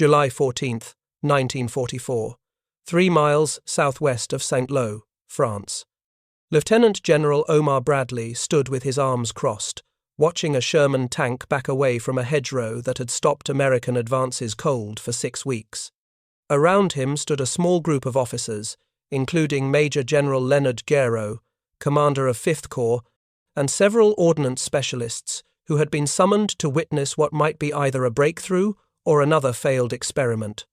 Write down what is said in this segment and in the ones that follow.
July 14, 1944, 3 miles southwest of St. Lo, France. Lieutenant General Omar Bradley stood with his arms crossed, watching a Sherman tank back away from a hedgerow that had stopped American advances cold for 6 weeks. Around him stood a small group of officers, including Major General Leonard Guerreau, commander of 5th Corps, and several ordnance specialists who had been summoned to witness what might be either a breakthrough or another failed experiment.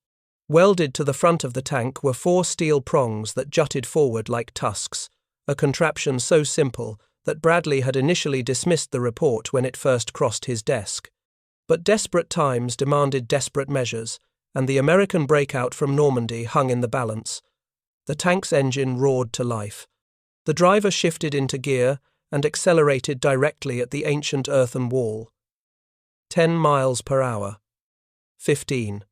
Welded to the front of the tank were 4 steel prongs that jutted forward like tusks, a contraption so simple that Bradley had initially dismissed the report when it first crossed his desk. But desperate times demanded desperate measures, and the American breakout from Normandy hung in the balance. The tank's engine roared to life. The driver shifted into gear and accelerated directly at the ancient earthen wall. 10 miles per hour. 15.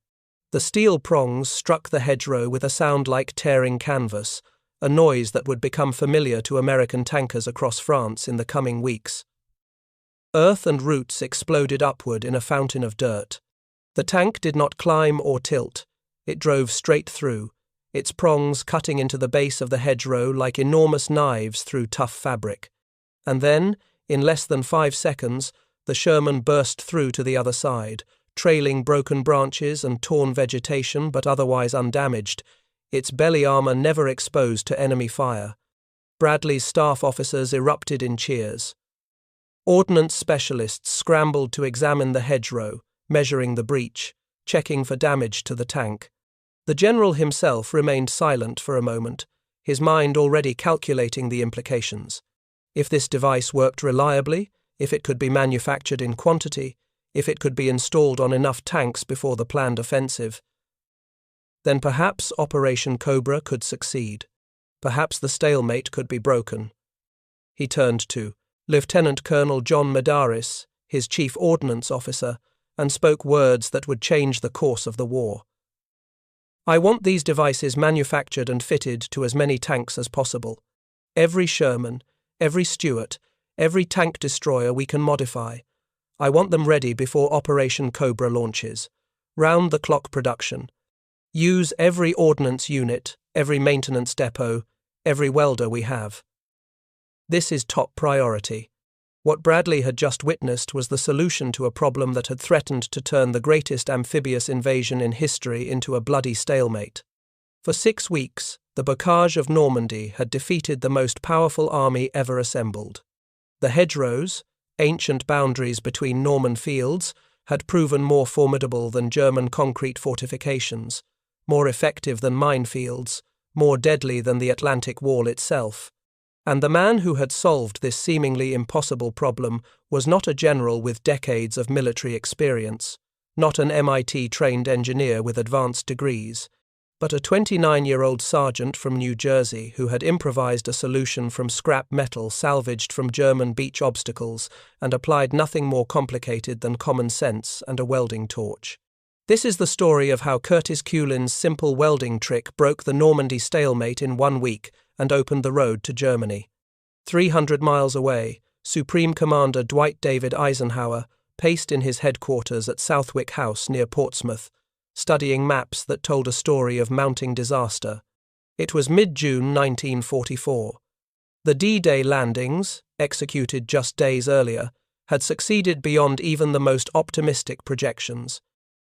The steel prongs struck the hedgerow with a sound like tearing canvas, a noise that would become familiar to American tankers across France in the coming weeks. Earth and roots exploded upward in a fountain of dirt. The tank did not climb or tilt. It drove straight through, its prongs cutting into the base of the hedgerow like enormous knives through tough fabric. And then, in less than 5 seconds, the Sherman burst through to the other side, trailing broken branches and torn vegetation but otherwise undamaged, its belly armor never exposed to enemy fire. Bradley's staff officers erupted in cheers. Ordnance specialists scrambled to examine the hedgerow, measuring the breach, checking for damage to the tank. The general himself remained silent for a moment, his mind already calculating the implications. If this device worked reliably, if it could be manufactured in quantity, if it could be installed on enough tanks before the planned offensive, then perhaps Operation Cobra could succeed. Perhaps the stalemate could be broken. He turned to Lieutenant Colonel John Medaris, his chief ordnance officer, and spoke words that would change the course of the war. "I want these devices manufactured and fitted to as many tanks as possible. Every Sherman, every Stuart, every tank destroyer we can modify. I want them ready before Operation Cobra launches. Round-the-clock production. Use every ordnance unit, every maintenance depot, every welder we have. This is top priority." What Bradley had just witnessed was the solution to a problem that had threatened to turn the greatest amphibious invasion in history into a bloody stalemate. For 6 weeks, the bocage of Normandy had defeated the most powerful army ever assembled. The hedgerows, ancient boundaries between Norman fields, had proven more formidable than German concrete fortifications, more effective than minefields, more deadly than the Atlantic Wall itself. And the man who had solved this seemingly impossible problem was not a general with decades of military experience, not an MIT-trained engineer with advanced degrees, but a 29-year-old sergeant from New Jersey who had improvised a solution from scrap metal salvaged from German beach obstacles and applied nothing more complicated than common sense and a welding torch. This is the story of how Curtis Culin's simple welding trick broke the Normandy stalemate in 1 week and opened the road to Germany. 300 miles away, Supreme Commander Dwight David Eisenhower paced in his headquarters at Southwick House near Portsmouth, studying maps that told a story of mounting disaster. It was mid-June 1944. The D-Day landings, executed just days earlier, had succeeded beyond even the most optimistic projections.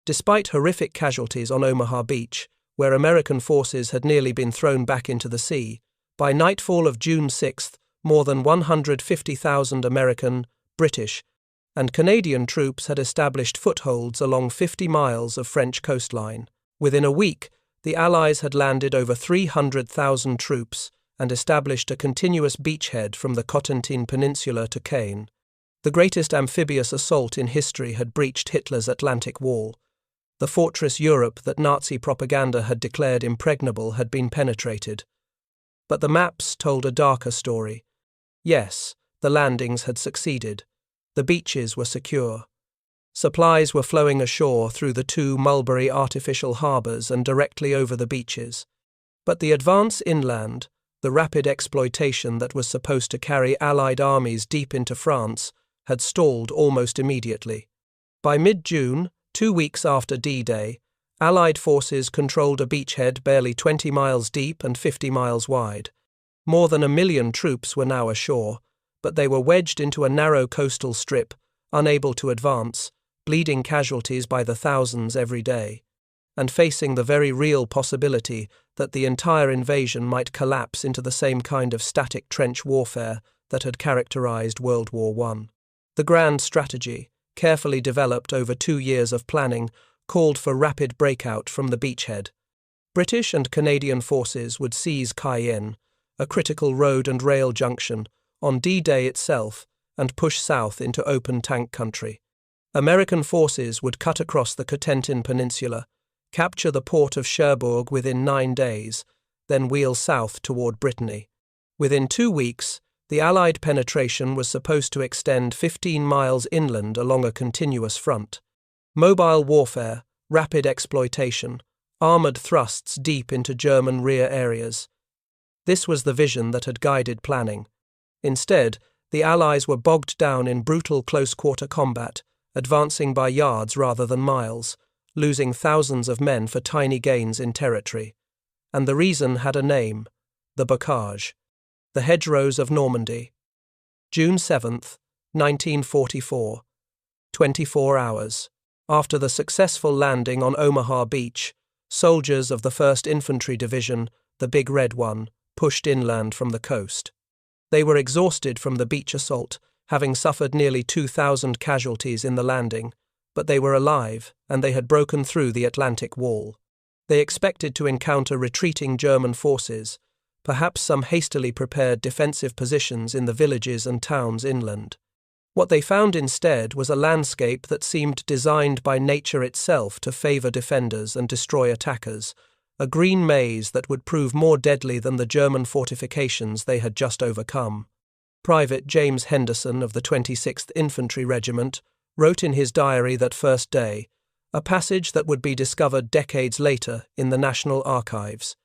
Despite horrific casualties on Omaha Beach, where American forces had nearly been thrown back into the sea, by nightfall of June 6, more than 150,000 American, British, and Canadian troops had established footholds along 50 miles of French coastline. Within a week, the Allies had landed over 300,000 troops and established a continuous beachhead from the Cotentin Peninsula to Caen. The greatest amphibious assault in history had breached Hitler's Atlantic Wall. The fortress Europe that Nazi propaganda had declared impregnable had been penetrated. But the maps told a darker story. Yes, the landings had succeeded. The beaches were secure. Supplies were flowing ashore through the 2 Mulberry artificial harbours and directly over the beaches. But the advance inland, the rapid exploitation that was supposed to carry Allied armies deep into France, had stalled almost immediately. By mid-June, 2 weeks after D-Day, Allied forces controlled a beachhead barely 20 miles deep and 50 miles wide. More than 1 million troops were now ashore, but they were wedged into a narrow coastal strip, unable to advance, bleeding casualties by the thousands every day, and facing the very real possibility that the entire invasion might collapse into the same kind of static trench warfare that had characterized World War I. The grand strategy, carefully developed over 2 years of planning, called for rapid breakout from the beachhead. British and Canadian forces would seize Cayenne, a critical road and rail junction, on D-Day itself and push south into open tank country. American forces would cut across the Cotentin Peninsula, capture the port of Cherbourg within 9 days, then wheel south toward Brittany. Within 2 weeks, the Allied penetration was supposed to extend 15 miles inland along a continuous front. Mobile warfare, rapid exploitation, armoured thrusts deep into German rear areas. This was the vision that had guided planning. Instead, the Allies were bogged down in brutal close-quarter combat, advancing by yards rather than miles, losing thousands of men for tiny gains in territory. And the reason had a name: the bocage. The hedgerows of Normandy. June 7, 1944. 24 hours. After the successful landing on Omaha Beach, soldiers of the 1st Infantry Division, the Big Red One, pushed inland from the coast. They were exhausted from the beach assault, having suffered nearly 2,000 casualties in the landing, but they were alive and they had broken through the Atlantic Wall. They expected to encounter retreating German forces, perhaps some hastily prepared defensive positions in the villages and towns inland. What they found instead was a landscape that seemed designed by nature itself to favor defenders and destroy attackers, a green maze that would prove more deadly than the German fortifications they had just overcome. Private James Henderson of the 26th Infantry Regiment wrote in his diary that first day, a passage that would be discovered decades later in the National Archives.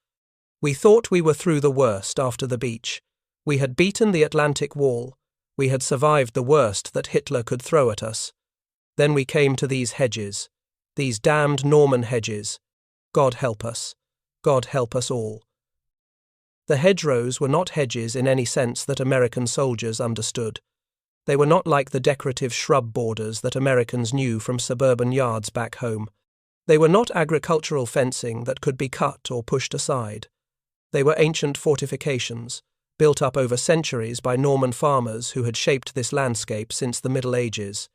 "We thought we were through the worst after the beach. We had beaten the Atlantic Wall. We had survived the worst that Hitler could throw at us. Then we came to these hedges, these damned Norman hedges. God help us. God help us all." The hedgerows were not hedges in any sense that American soldiers understood. They were not like the decorative shrub borders that Americans knew from suburban yards back home. They were not agricultural fencing that could be cut or pushed aside. They were ancient fortifications, built up over centuries by Norman farmers who had shaped this landscape since the Middle Ages.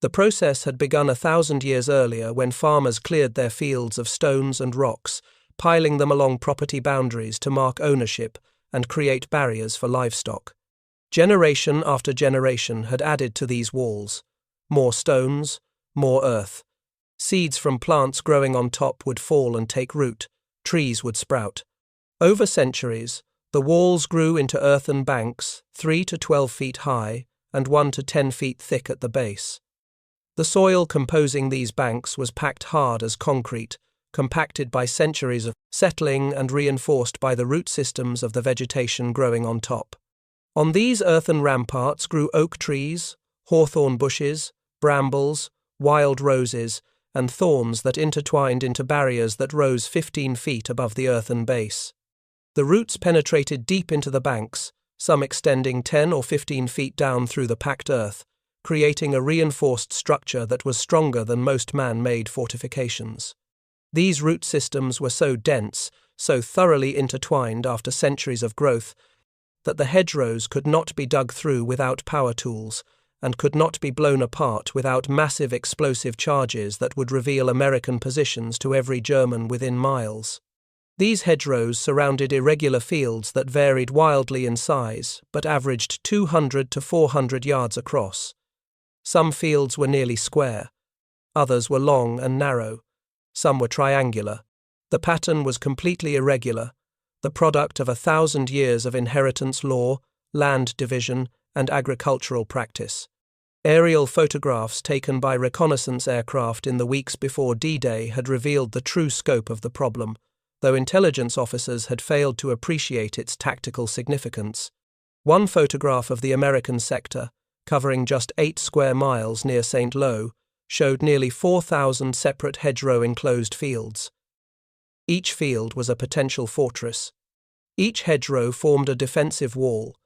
The process had begun 1,000 years earlier when farmers cleared their fields of stones and rocks, piling them along property boundaries to mark ownership and create barriers for livestock. Generation after generation had added to these walls. More stones, more earth. Seeds from plants growing on top would fall and take root. Trees would sprout. Over centuries, the walls grew into earthen banks, 3 to 12 feet high and 1 to 10 feet thick at the base. The soil composing these banks was packed hard as concrete, compacted by centuries of settling and reinforced by the root systems of the vegetation growing on top. On these earthen ramparts grew oak trees, hawthorn bushes, brambles, wild roses, and thorns that intertwined into barriers that rose 15 feet above the earthen base. The roots penetrated deep into the banks, some extending 10 or 15 feet down through the packed earth, creating a reinforced structure that was stronger than most man-made fortifications. These root systems were so dense, so thoroughly intertwined after centuries of growth, that the hedgerows could not be dug through without power tools, and could not be blown apart without massive explosive charges that would reveal American positions to every German within miles. These hedgerows surrounded irregular fields that varied wildly in size, but averaged 200 to 400 yards across. Some fields were nearly square. Others were long and narrow. Some were triangular. The pattern was completely irregular, the product of 1,000 years of inheritance law, land division, and agricultural practice. Aerial photographs taken by reconnaissance aircraft in the weeks before D-Day had revealed the true scope of the problem, though intelligence officers had failed to appreciate its tactical significance. One photograph of the American sector, covering just 8 square miles near St. Lo, showed nearly 4,000 separate hedgerow-enclosed fields. Each field was a potential fortress. Each hedgerow formed a defensive wall,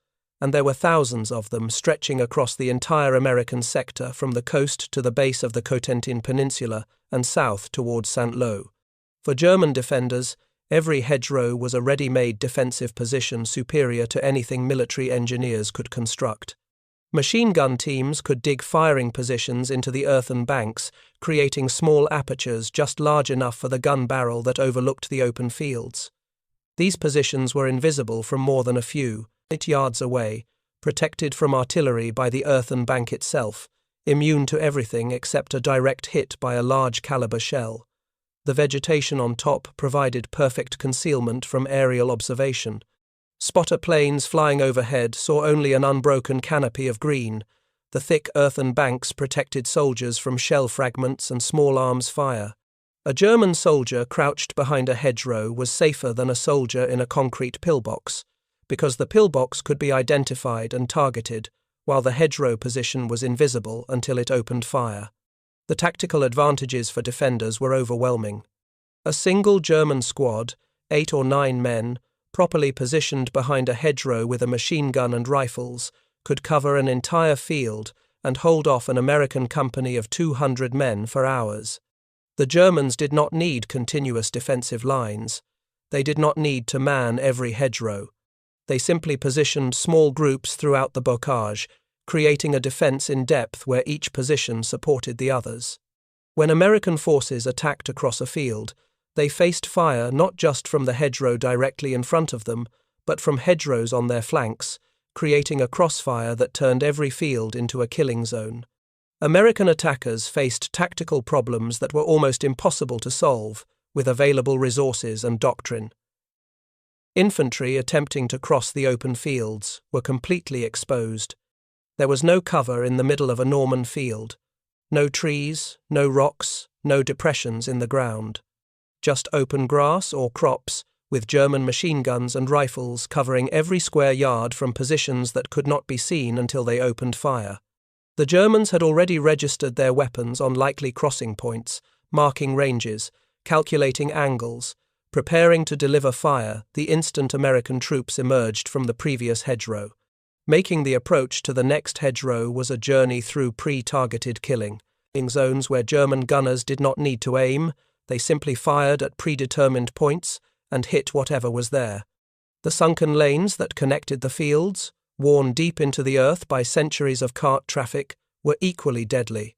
and there were thousands of them stretching across the entire American sector from the coast to the base of the Cotentin Peninsula and south towards St. Lo. For German defenders, every hedgerow was a ready-made defensive position superior to anything military engineers could construct. Machine gun teams could dig firing positions into the earthen banks, creating small apertures just large enough for the gun barrel that overlooked the open fields. These positions were invisible from more than a few yards away, protected from artillery by the earthen bank itself, immune to everything except a direct hit by a large caliber shell. The vegetation on top provided perfect concealment from aerial observation. Spotter planes flying overhead saw only an unbroken canopy of green. The thick earthen banks protected soldiers from shell fragments and small arms fire. A German soldier crouched behind a hedgerow was safer than a soldier in a concrete pillbox, because the pillbox could be identified and targeted, while the hedgerow position was invisible until it opened fire. The tactical advantages for defenders were overwhelming. A single German squad, 8 or 9 men, properly positioned behind a hedgerow with a machine gun and rifles, could cover an entire field and hold off an American company of 200 men for hours. The Germans did not need continuous defensive lines. They did not need to man every hedgerow. They simply positioned small groups throughout the bocage, creating a defense in depth where each position supported the others. When American forces attacked across a field, they faced fire not just from the hedgerow directly in front of them, but from hedgerows on their flanks, creating a crossfire that turned every field into a killing zone. American attackers faced tactical problems that were almost impossible to solve with available resources and doctrine. Infantry attempting to cross the open fields were completely exposed. There was no cover in the middle of a Norman field. No trees, no rocks, no depressions in the ground. Just open grass or crops, with German machine guns and rifles covering every square yard from positions that could not be seen until they opened fire. The Germans had already registered their weapons on likely crossing points, marking ranges, calculating angles, preparing to deliver fire the instant American troops emerged from the previous hedgerow. Making the approach to the next hedgerow was a journey through pre-targeted killing, in zones where German gunners did not need to aim. They simply fired at predetermined points and hit whatever was there. The sunken lanes that connected the fields, worn deep into the earth by centuries of cart traffic, were equally deadly.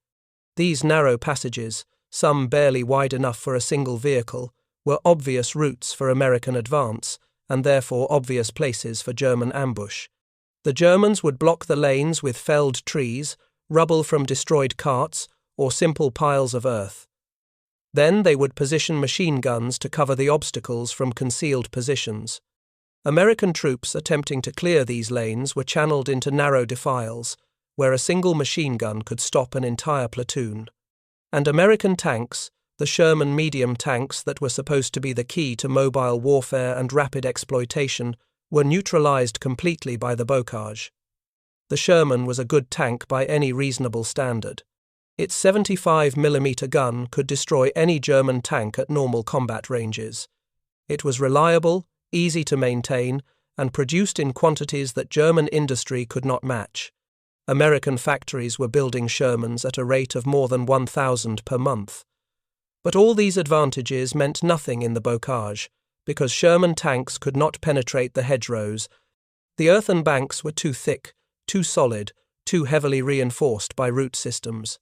These narrow passages, some barely wide enough for a single vehicle, were obvious routes for American advance, and therefore obvious places for German ambush. The Germans would block the lanes with felled trees, rubble from destroyed carts, or simple piles of earth. Then they would position machine guns to cover the obstacles from concealed positions. American troops attempting to clear these lanes were channeled into narrow defiles, where a single machine gun could stop an entire platoon. And American tanks, the Sherman medium tanks that were supposed to be the key to mobile warfare and rapid exploitation, were neutralized completely by the bocage. The Sherman was a good tank by any reasonable standard. Its 75mm gun could destroy any German tank at normal combat ranges. It was reliable, easy to maintain, and produced in quantities that German industry could not match. American factories were building Shermans at a rate of more than 1,000 per month. But all these advantages meant nothing in the bocage, because Sherman tanks could not penetrate the hedgerows. The earthen banks were too thick, too solid, too heavily reinforced by root systems.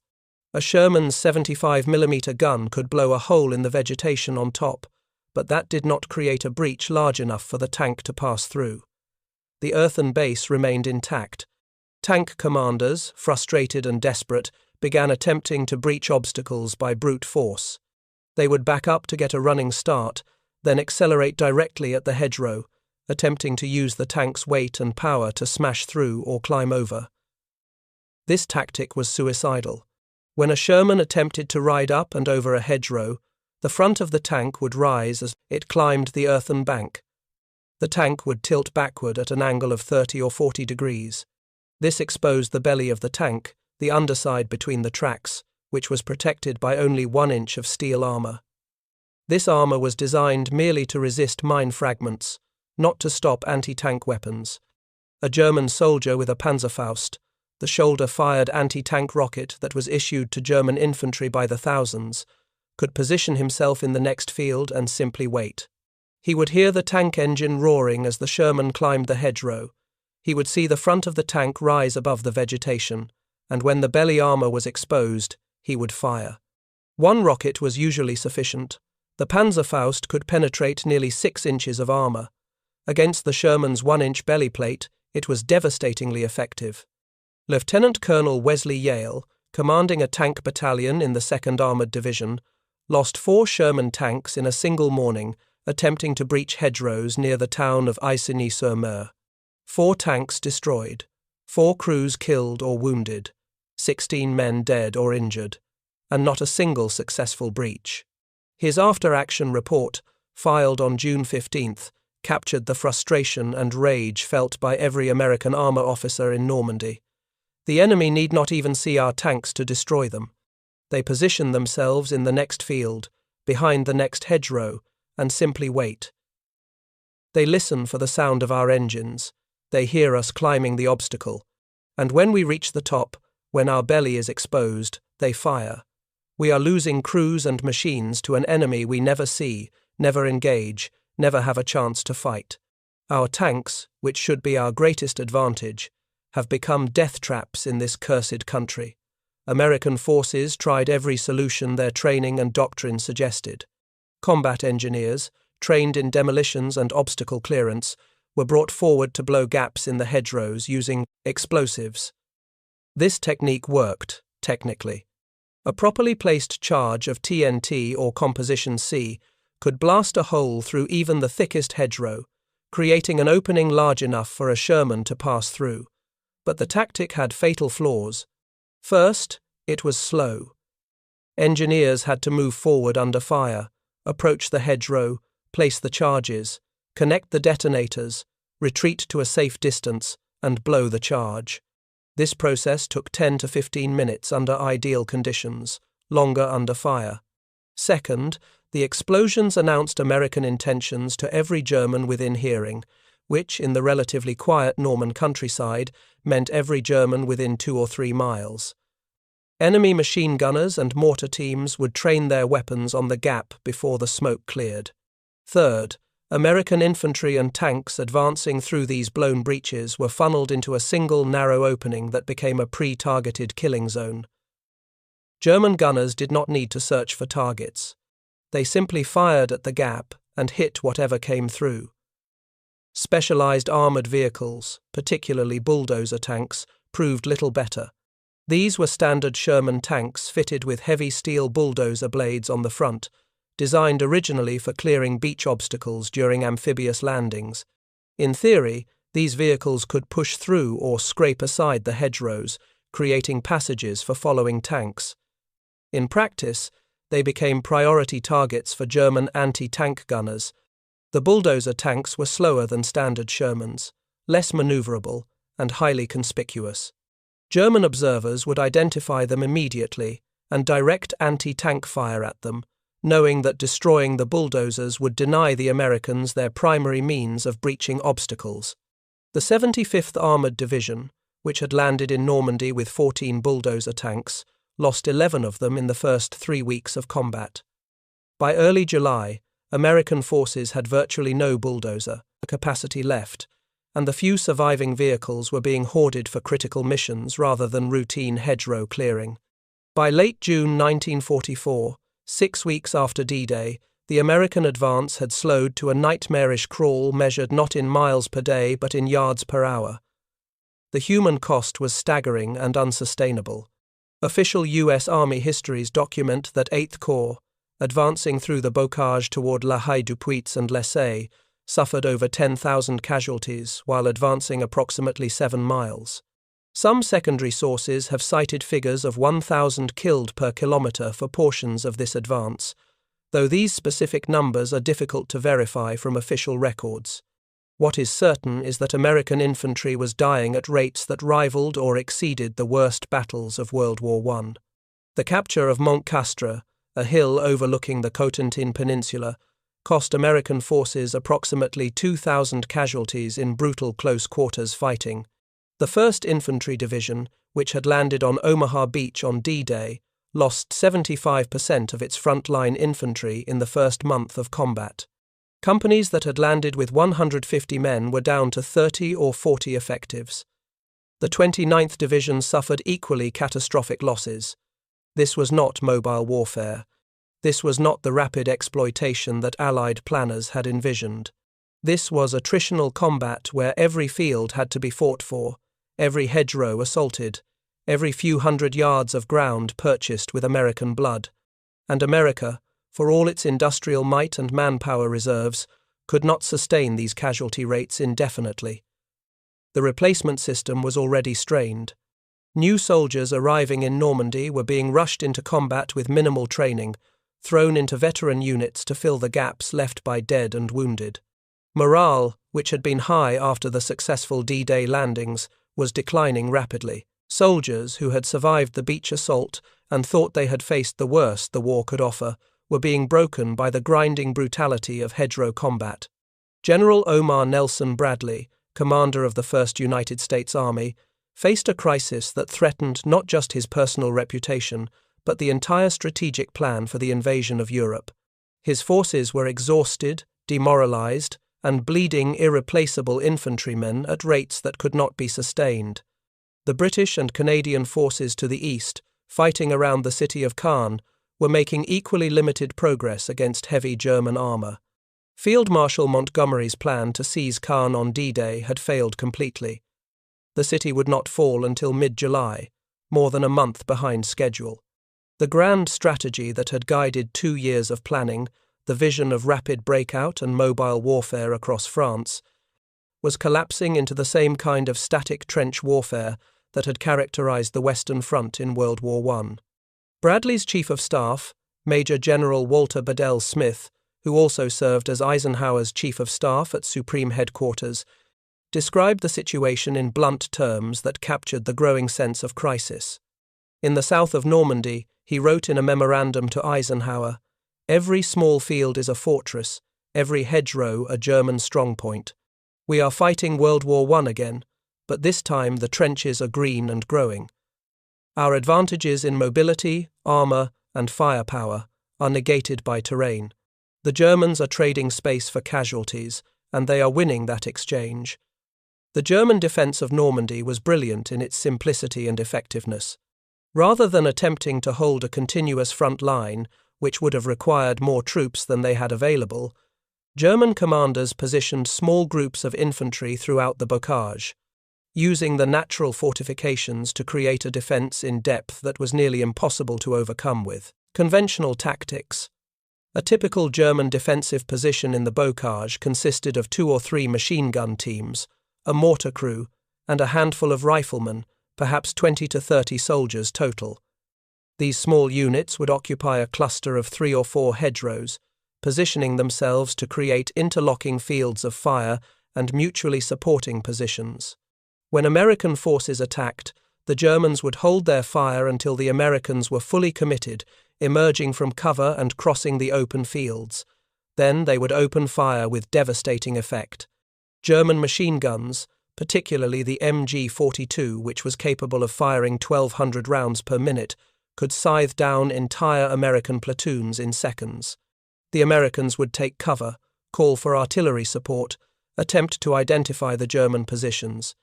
A Sherman's 75mm gun could blow a hole in the vegetation on top, but that did not create a breach large enough for the tank to pass through. The earthen base remained intact. Tank commanders, frustrated and desperate, began attempting to breach obstacles by brute force. They would back up to get a running start, then accelerate directly at the hedgerow, attempting to use the tank's weight and power to smash through or climb over. This tactic was suicidal. When a Sherman attempted to ride up and over a hedgerow, the front of the tank would rise as it climbed the earthen bank. The tank would tilt backward at an angle of 30 or 40 degrees. This exposed the belly of the tank, the underside between the tracks, which was protected by only 1 inch of steel armor. This armor was designed merely to resist mine fragments, not to stop anti-tank weapons. A German soldier with a Panzerfaust, the shoulder-fired anti-tank rocket that was issued to German infantry by the thousands, could position himself in the next field and simply wait. He would hear the tank engine roaring as the Sherman climbed the hedgerow. He would see the front of the tank rise above the vegetation, and when the belly armor was exposed, he would fire. 1 rocket was usually sufficient. The Panzerfaust could penetrate nearly 6 inches of armor. Against the Sherman's 1-inch belly plate, it was devastatingly effective. Lieutenant Colonel Wesley Yale, commanding a tank battalion in the 2nd Armored Division, lost 4 Sherman tanks in a single morning attempting to breach hedgerows near the town of Isigny-sur-Mer. 4 tanks destroyed, 4 crews killed or wounded, 16 men dead or injured, and not a single successful breach. His after-action report, filed on June 15th, captured the frustration and rage felt by every American armor officer in Normandy. The enemy need not even see our tanks to destroy them. They position themselves in the next field, behind the next hedgerow, and simply wait. They listen for the sound of our engines. They hear us climbing the obstacle. And when we reach the top, when our belly is exposed, they fire. We are losing crews and machines to an enemy we never see, never engage, never have a chance to fight. Our tanks, which should be our greatest advantage, have become death traps in this cursed country. American forces tried every solution their training and doctrine suggested. Combat engineers, trained in demolitions and obstacle clearance, were brought forward to blow gaps in the hedgerows using explosives. This technique worked, technically. A properly placed charge of TNT or Composition C could blast a hole through even the thickest hedgerow, creating an opening large enough for a Sherman to pass through. But the tactic had fatal flaws. First, it was slow. Engineers had to move forward under fire, approach the hedgerow, place the charges, connect the detonators, retreat to a safe distance, and blow the charge. This process took 10 to 15 minutes under ideal conditions, longer under fire. Second, the explosions announced American intentions to every German within hearing, which, in the relatively quiet Norman countryside, meant every German within 2 or 3 miles. Enemy machine gunners and mortar teams would train their weapons on the gap before the smoke cleared. Third, American infantry and tanks advancing through these blown breaches were funneled into a single narrow opening that became a pre-targeted killing zone. German gunners did not need to search for targets. They simply fired at the gap and hit whatever came through. Specialized armored vehicles, particularly bulldozer tanks, proved little better. These were standard Sherman tanks fitted with heavy steel bulldozer blades on the front, designed originally for clearing beach obstacles during amphibious landings. In theory, these vehicles could push through or scrape aside the hedgerows, creating passages for following tanks. In practice, they became priority targets for German anti-tank gunners. The bulldozer tanks were slower than standard Shermans, less maneuverable, and highly conspicuous. German observers would identify them immediately and direct anti-tank fire at them, knowing that destroying the bulldozers would deny the Americans their primary means of breaching obstacles. The 75th Armored Division, which had landed in Normandy with 14 bulldozer tanks, lost 11 of them in the first 3 weeks of combat. By early July, American forces had virtually no bulldozer capacity left, and the few surviving vehicles were being hoarded for critical missions rather than routine hedgerow clearing. By late June 1944, 6 weeks after D-Day, the American advance had slowed to a nightmarish crawl measured not in miles per day but in yards per hour. The human cost was staggering and unsustainable. Official U.S. Army histories document that 8th Corps, advancing through the bocage toward La Haye-du-Puits and Lessay, suffered over 10,000 casualties while advancing approximately 7 miles. Some secondary sources have cited figures of 1,000 killed per kilometre for portions of this advance, though these specific numbers are difficult to verify from official records. What is certain is that American infantry was dying at rates that rivaled or exceeded the worst battles of World War I. The capture of Mont Castre, a hill overlooking the Cotentin Peninsula, cost American forces approximately 2,000 casualties in brutal close-quarters fighting. The 1st Infantry Division, which had landed on Omaha Beach on D-Day, lost 75% of its frontline infantry in the first month of combat. Companies that had landed with 150 men were down to 30 or 40 effectives. The 29th Division suffered equally catastrophic losses. This was not mobile warfare. This was not the rapid exploitation that Allied planners had envisioned. This was attritional combat where every field had to be fought for, every hedgerow assaulted, every few hundred yards of ground purchased with American blood. And America, for all its industrial might and manpower reserves, could not sustain these casualty rates indefinitely. The replacement system was already strained. New soldiers arriving in Normandy were being rushed into combat with minimal training, thrown into veteran units to fill the gaps left by dead and wounded. Morale, which had been high after the successful D-Day landings, was declining rapidly. Soldiers who had survived the beach assault and thought they had faced the worst the war could offer were being broken by the grinding brutality of hedgerow combat. General Omar Nelson Bradley, commander of the 1st United States Army, faced a crisis that threatened not just his personal reputation, but the entire strategic plan for the invasion of Europe. His forces were exhausted, demoralized, and bleeding irreplaceable infantrymen at rates that could not be sustained. The British and Canadian forces to the east, fighting around the city of Caen, were making equally limited progress against heavy German armour. Field Marshal Montgomery's plan to seize Caen on D-Day had failed completely. The city would not fall until mid-July, more than a month behind schedule. The grand strategy that had guided 2 years of planning, the vision of rapid breakout and mobile warfare across France, was collapsing into the same kind of static trench warfare that had characterized the Western Front in World War I. Bradley's Chief of Staff, Major General Walter Bedell Smith, who also served as Eisenhower's Chief of Staff at Supreme Headquarters, described the situation in blunt terms that captured the growing sense of crisis. In the south of Normandy, he wrote in a memorandum to Eisenhower, "Every small field is a fortress, every hedgerow a German strongpoint. We are fighting World War I again, but this time the trenches are green and growing. Our advantages in mobility, armour, and firepower are negated by terrain. The Germans are trading space for casualties, and they are winning that exchange." The German defence of Normandy was brilliant in its simplicity and effectiveness. Rather than attempting to hold a continuous front line, which would have required more troops than they had available, German commanders positioned small groups of infantry throughout the bocage, using the natural fortifications to create a defence in depth that was nearly impossible to overcome with conventional tactics. A typical German defensive position in the bocage consisted of 2 or 3 machine gun teams, a mortar crew, and a handful of riflemen, perhaps 20 to 30 soldiers total. These small units would occupy a cluster of 3 or 4 hedgerows, positioning themselves to create interlocking fields of fire and mutually supporting positions. When American forces attacked, the Germans would hold their fire until the Americans were fully committed, emerging from cover and crossing the open fields. Then they would open fire with devastating effect. German machine guns, particularly the MG-42, which was capable of firing 1,200 rounds per minute, could scythe down entire American platoons in seconds. The Americans would take cover, call for artillery support, attempt to identify the German positions.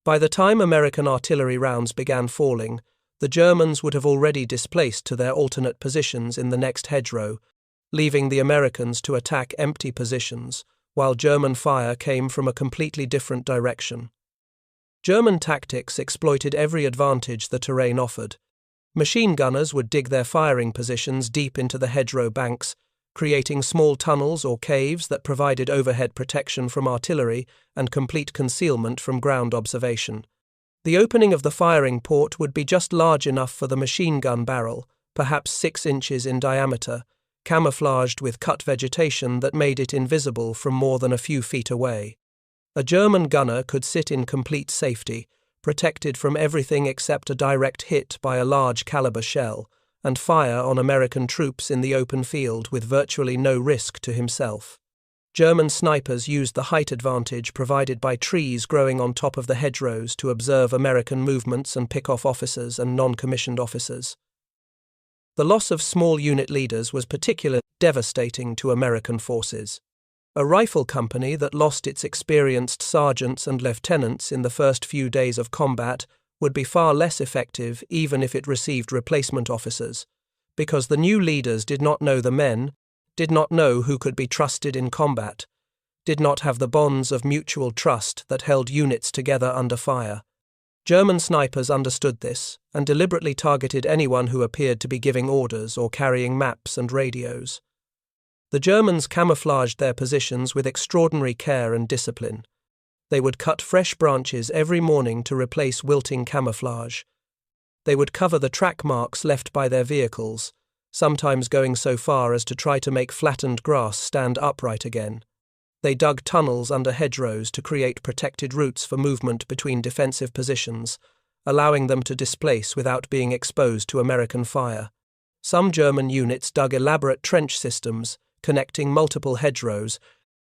By the time American artillery rounds began falling, the Germans would have already displaced to their alternate positions in the next hedgerow, leaving the Americans to attack empty positions, while German fire came from a completely different direction. German tactics exploited every advantage the terrain offered. Machine gunners would dig their firing positions deep into the hedgerow banks, creating small tunnels or caves that provided overhead protection from artillery and complete concealment from ground observation. The opening of the firing port would be just large enough for the machine gun barrel, perhaps 6 inches in diameter, camouflaged with cut vegetation that made it invisible from more than a few feet away. A German gunner could sit in complete safety, protected from everything except a direct hit by a large caliber shell, and fire on American troops in the open field with virtually no risk to himself. German snipers used the height advantage provided by trees growing on top of the hedgerows to observe American movements and pick off officers and non-commissioned officers. The loss of small unit leaders was particularly devastating to American forces. A rifle company that lost its experienced sergeants and lieutenants in the first few days of combat would be far less effective even if it received replacement officers, because the new leaders did not know the men, did not know who could be trusted in combat, did not have the bonds of mutual trust that held units together under fire. German snipers understood this and deliberately targeted anyone who appeared to be giving orders or carrying maps and radios. The Germans camouflaged their positions with extraordinary care and discipline. They would cut fresh branches every morning to replace wilting camouflage. They would cover the track marks left by their vehicles, sometimes going so far as to try to make flattened grass stand upright again. They dug tunnels under hedgerows to create protected routes for movement between defensive positions, allowing them to displace without being exposed to American fire. Some German units dug elaborate trench systems, connecting multiple hedgerows,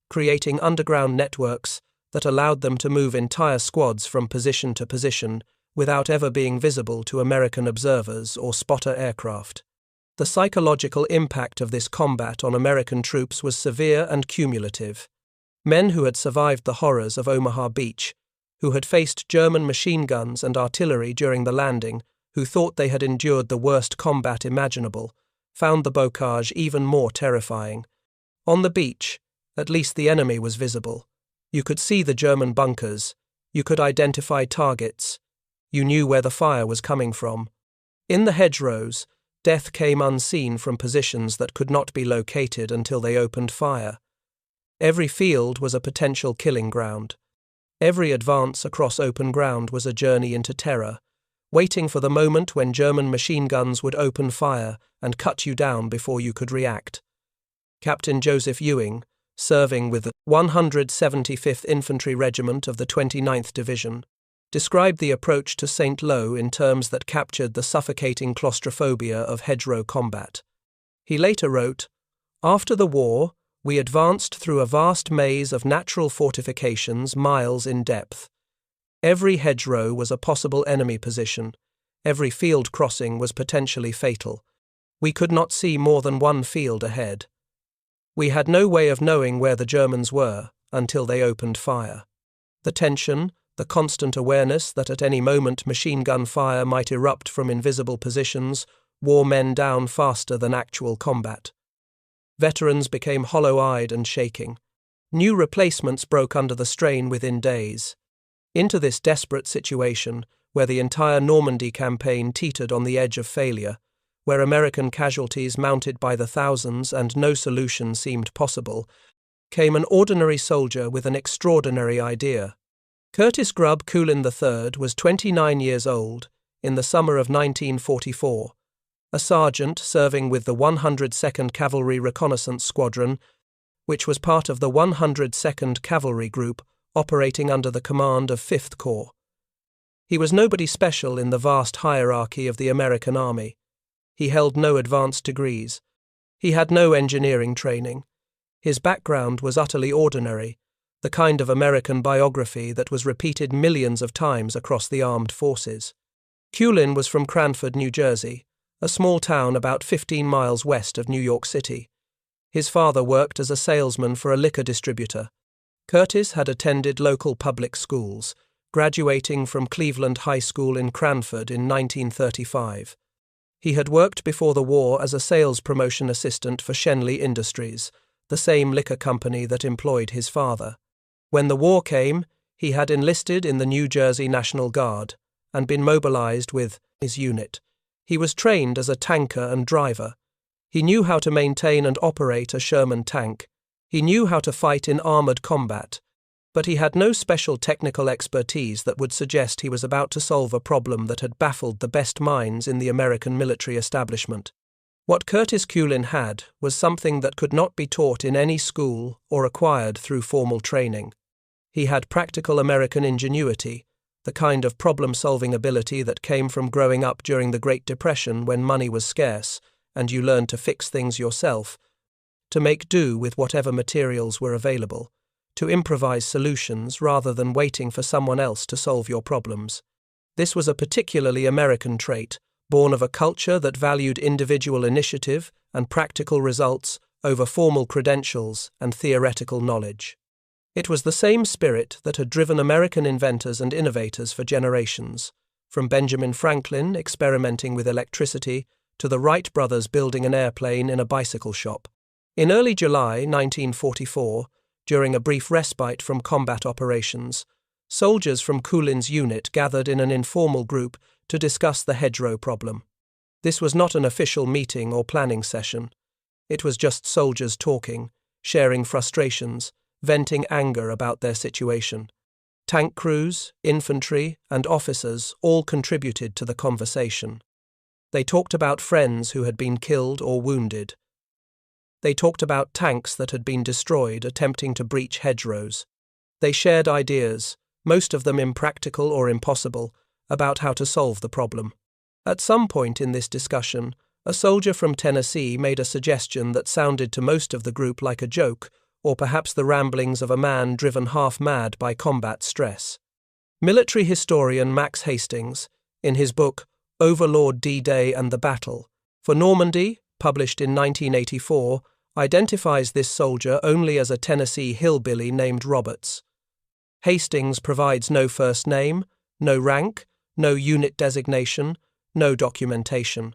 creating underground networks that allowed them to move entire squads from position to position without ever being visible to American observers or spotter aircraft. The psychological impact of this combat on American troops was severe and cumulative. Men who had survived the horrors of Omaha Beach, who had faced German machine guns and artillery during the landing, who thought they had endured the worst combat imaginable, found the bocage even more terrifying. On the beach, at least the enemy was visible. You could see the German bunkers. You could identify targets. You knew where the fire was coming from. In the hedgerows, death came unseen from positions that could not be located until they opened fire. Every field was a potential killing ground. Every advance across open ground was a journey into terror, waiting for the moment when German machine guns would open fire and cut you down before you could react. Captain Joseph Ewing, serving with the 175th Infantry Regiment of the 29th Division, described the approach to St. Lo in terms that captured the suffocating claustrophobia of hedgerow combat. He later wrote, "After the war, we advanced through a vast maze of natural fortifications miles in depth. Every hedgerow was a possible enemy position. Every field crossing was potentially fatal. We could not see more than one field ahead. We had no way of knowing where the Germans were until they opened fire. The tension, the constant awareness that at any moment machine gun fire might erupt from invisible positions, wore men down faster than actual combat. Veterans became hollow-eyed and shaking. New replacements broke under the strain within days. Into this desperate situation, where the entire Normandy campaign teetered on the edge of failure, where American casualties mounted by the thousands and no solution seemed possible, came an ordinary soldier with an extraordinary idea. Curtis Grubb Coolin III was 29 years old in the summer of 1944, a sergeant serving with the 102nd Cavalry Reconnaissance Squadron, which was part of the 102nd Cavalry Group operating under the command of 5th Corps. He was nobody special in the vast hierarchy of the American Army. He held no advanced degrees. He had no engineering training. His background was utterly ordinary, the kind of American biography that was repeated millions of times across the armed forces. Coolin was from Cranford, New Jersey, a small town about 15 miles west of New York City. His father worked as a salesman for a liquor distributor. Curtis had attended local public schools, graduating from Cleveland High School in Cranford in 1935. He had worked before the war as a sales promotion assistant for Schenley Industries, the same liquor company that employed his father. When the war came, he had enlisted in the New Jersey National Guard and been mobilized with his unit. He was trained as a tanker and driver. He knew how to maintain and operate a Sherman tank. He knew how to fight in armored combat, but he had no special technical expertise that would suggest he was about to solve a problem that had baffled the best minds in the American military establishment. What Curtis Coolin had was something that could not be taught in any school or acquired through formal training. He had practical American ingenuity, the kind of problem-solving ability that came from growing up during the Great Depression when money was scarce and you learned to fix things yourself, to make do with whatever materials were available, to improvise solutions rather than waiting for someone else to solve your problems. This was a particularly American trait, born of a culture that valued individual initiative and practical results over formal credentials and theoretical knowledge. It was the same spirit that had driven American inventors and innovators for generations, from Benjamin Franklin experimenting with electricity to the Wright brothers building an airplane in a bicycle shop. In early July 1944, during a brief respite from combat operations, soldiers from Coulin's unit gathered in an informal group to discuss the hedgerow problem. This was not an official meeting or planning session. It was just soldiers talking, sharing frustrations, venting anger about their situation. Tank crews, infantry, and officers all contributed to the conversation. They talked about friends who had been killed or wounded. They talked about tanks that had been destroyed attempting to breach hedgerows. They shared ideas, most of them impractical or impossible, about how to solve the problem. At some point in this discussion, a soldier from Tennessee made a suggestion that sounded to most of the group like a joke, or perhaps the ramblings of a man driven half-mad by combat stress. Military historian Max Hastings, in his book Overlord D-Day and the Battle, for Normandy, published in 1984, identifies this soldier only as a Tennessee hillbilly named Roberts. Hastings provides no first name, no rank, no unit designation, no documentation.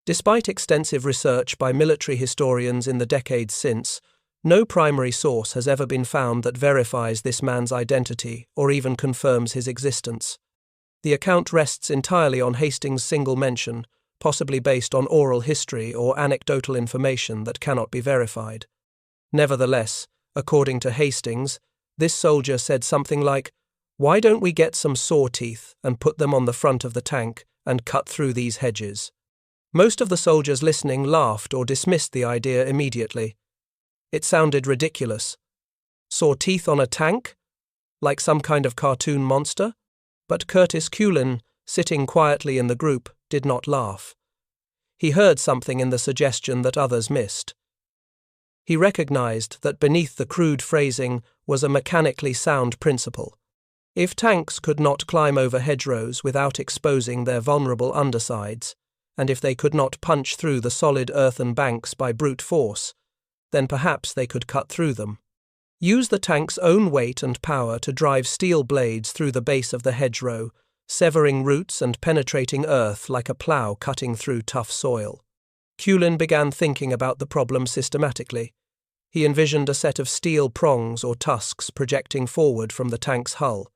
Despite extensive research by military historians in the decades since, no primary source has ever been found that verifies this man's identity or even confirms his existence. The account rests entirely on Hastings' single mention, possibly based on oral history or anecdotal information that cannot be verified. Nevertheless, according to Hastings, this soldier said something like, "Why don't we get some saw teeth and put them on the front of the tank and cut through these hedges?" Most of the soldiers listening laughed or dismissed the idea immediately. It sounded ridiculous. Saw teeth on a tank? Like some kind of cartoon monster? But Curtis Coulin, sitting quietly in the group, did not laugh. He heard something in the suggestion that others missed. He recognized that beneath the crude phrasing was a mechanically sound principle. If tanks could not climb over hedgerows without exposing their vulnerable undersides, and if they could not punch through the solid earthen banks by brute force, then perhaps they could cut through them. Use the tank's own weight and power to drive steel blades through the base of the hedgerow, severing roots and penetrating earth like a plough cutting through tough soil. Coulin began thinking about the problem systematically. He envisioned a set of steel prongs or tusks projecting forward from the tank's hull.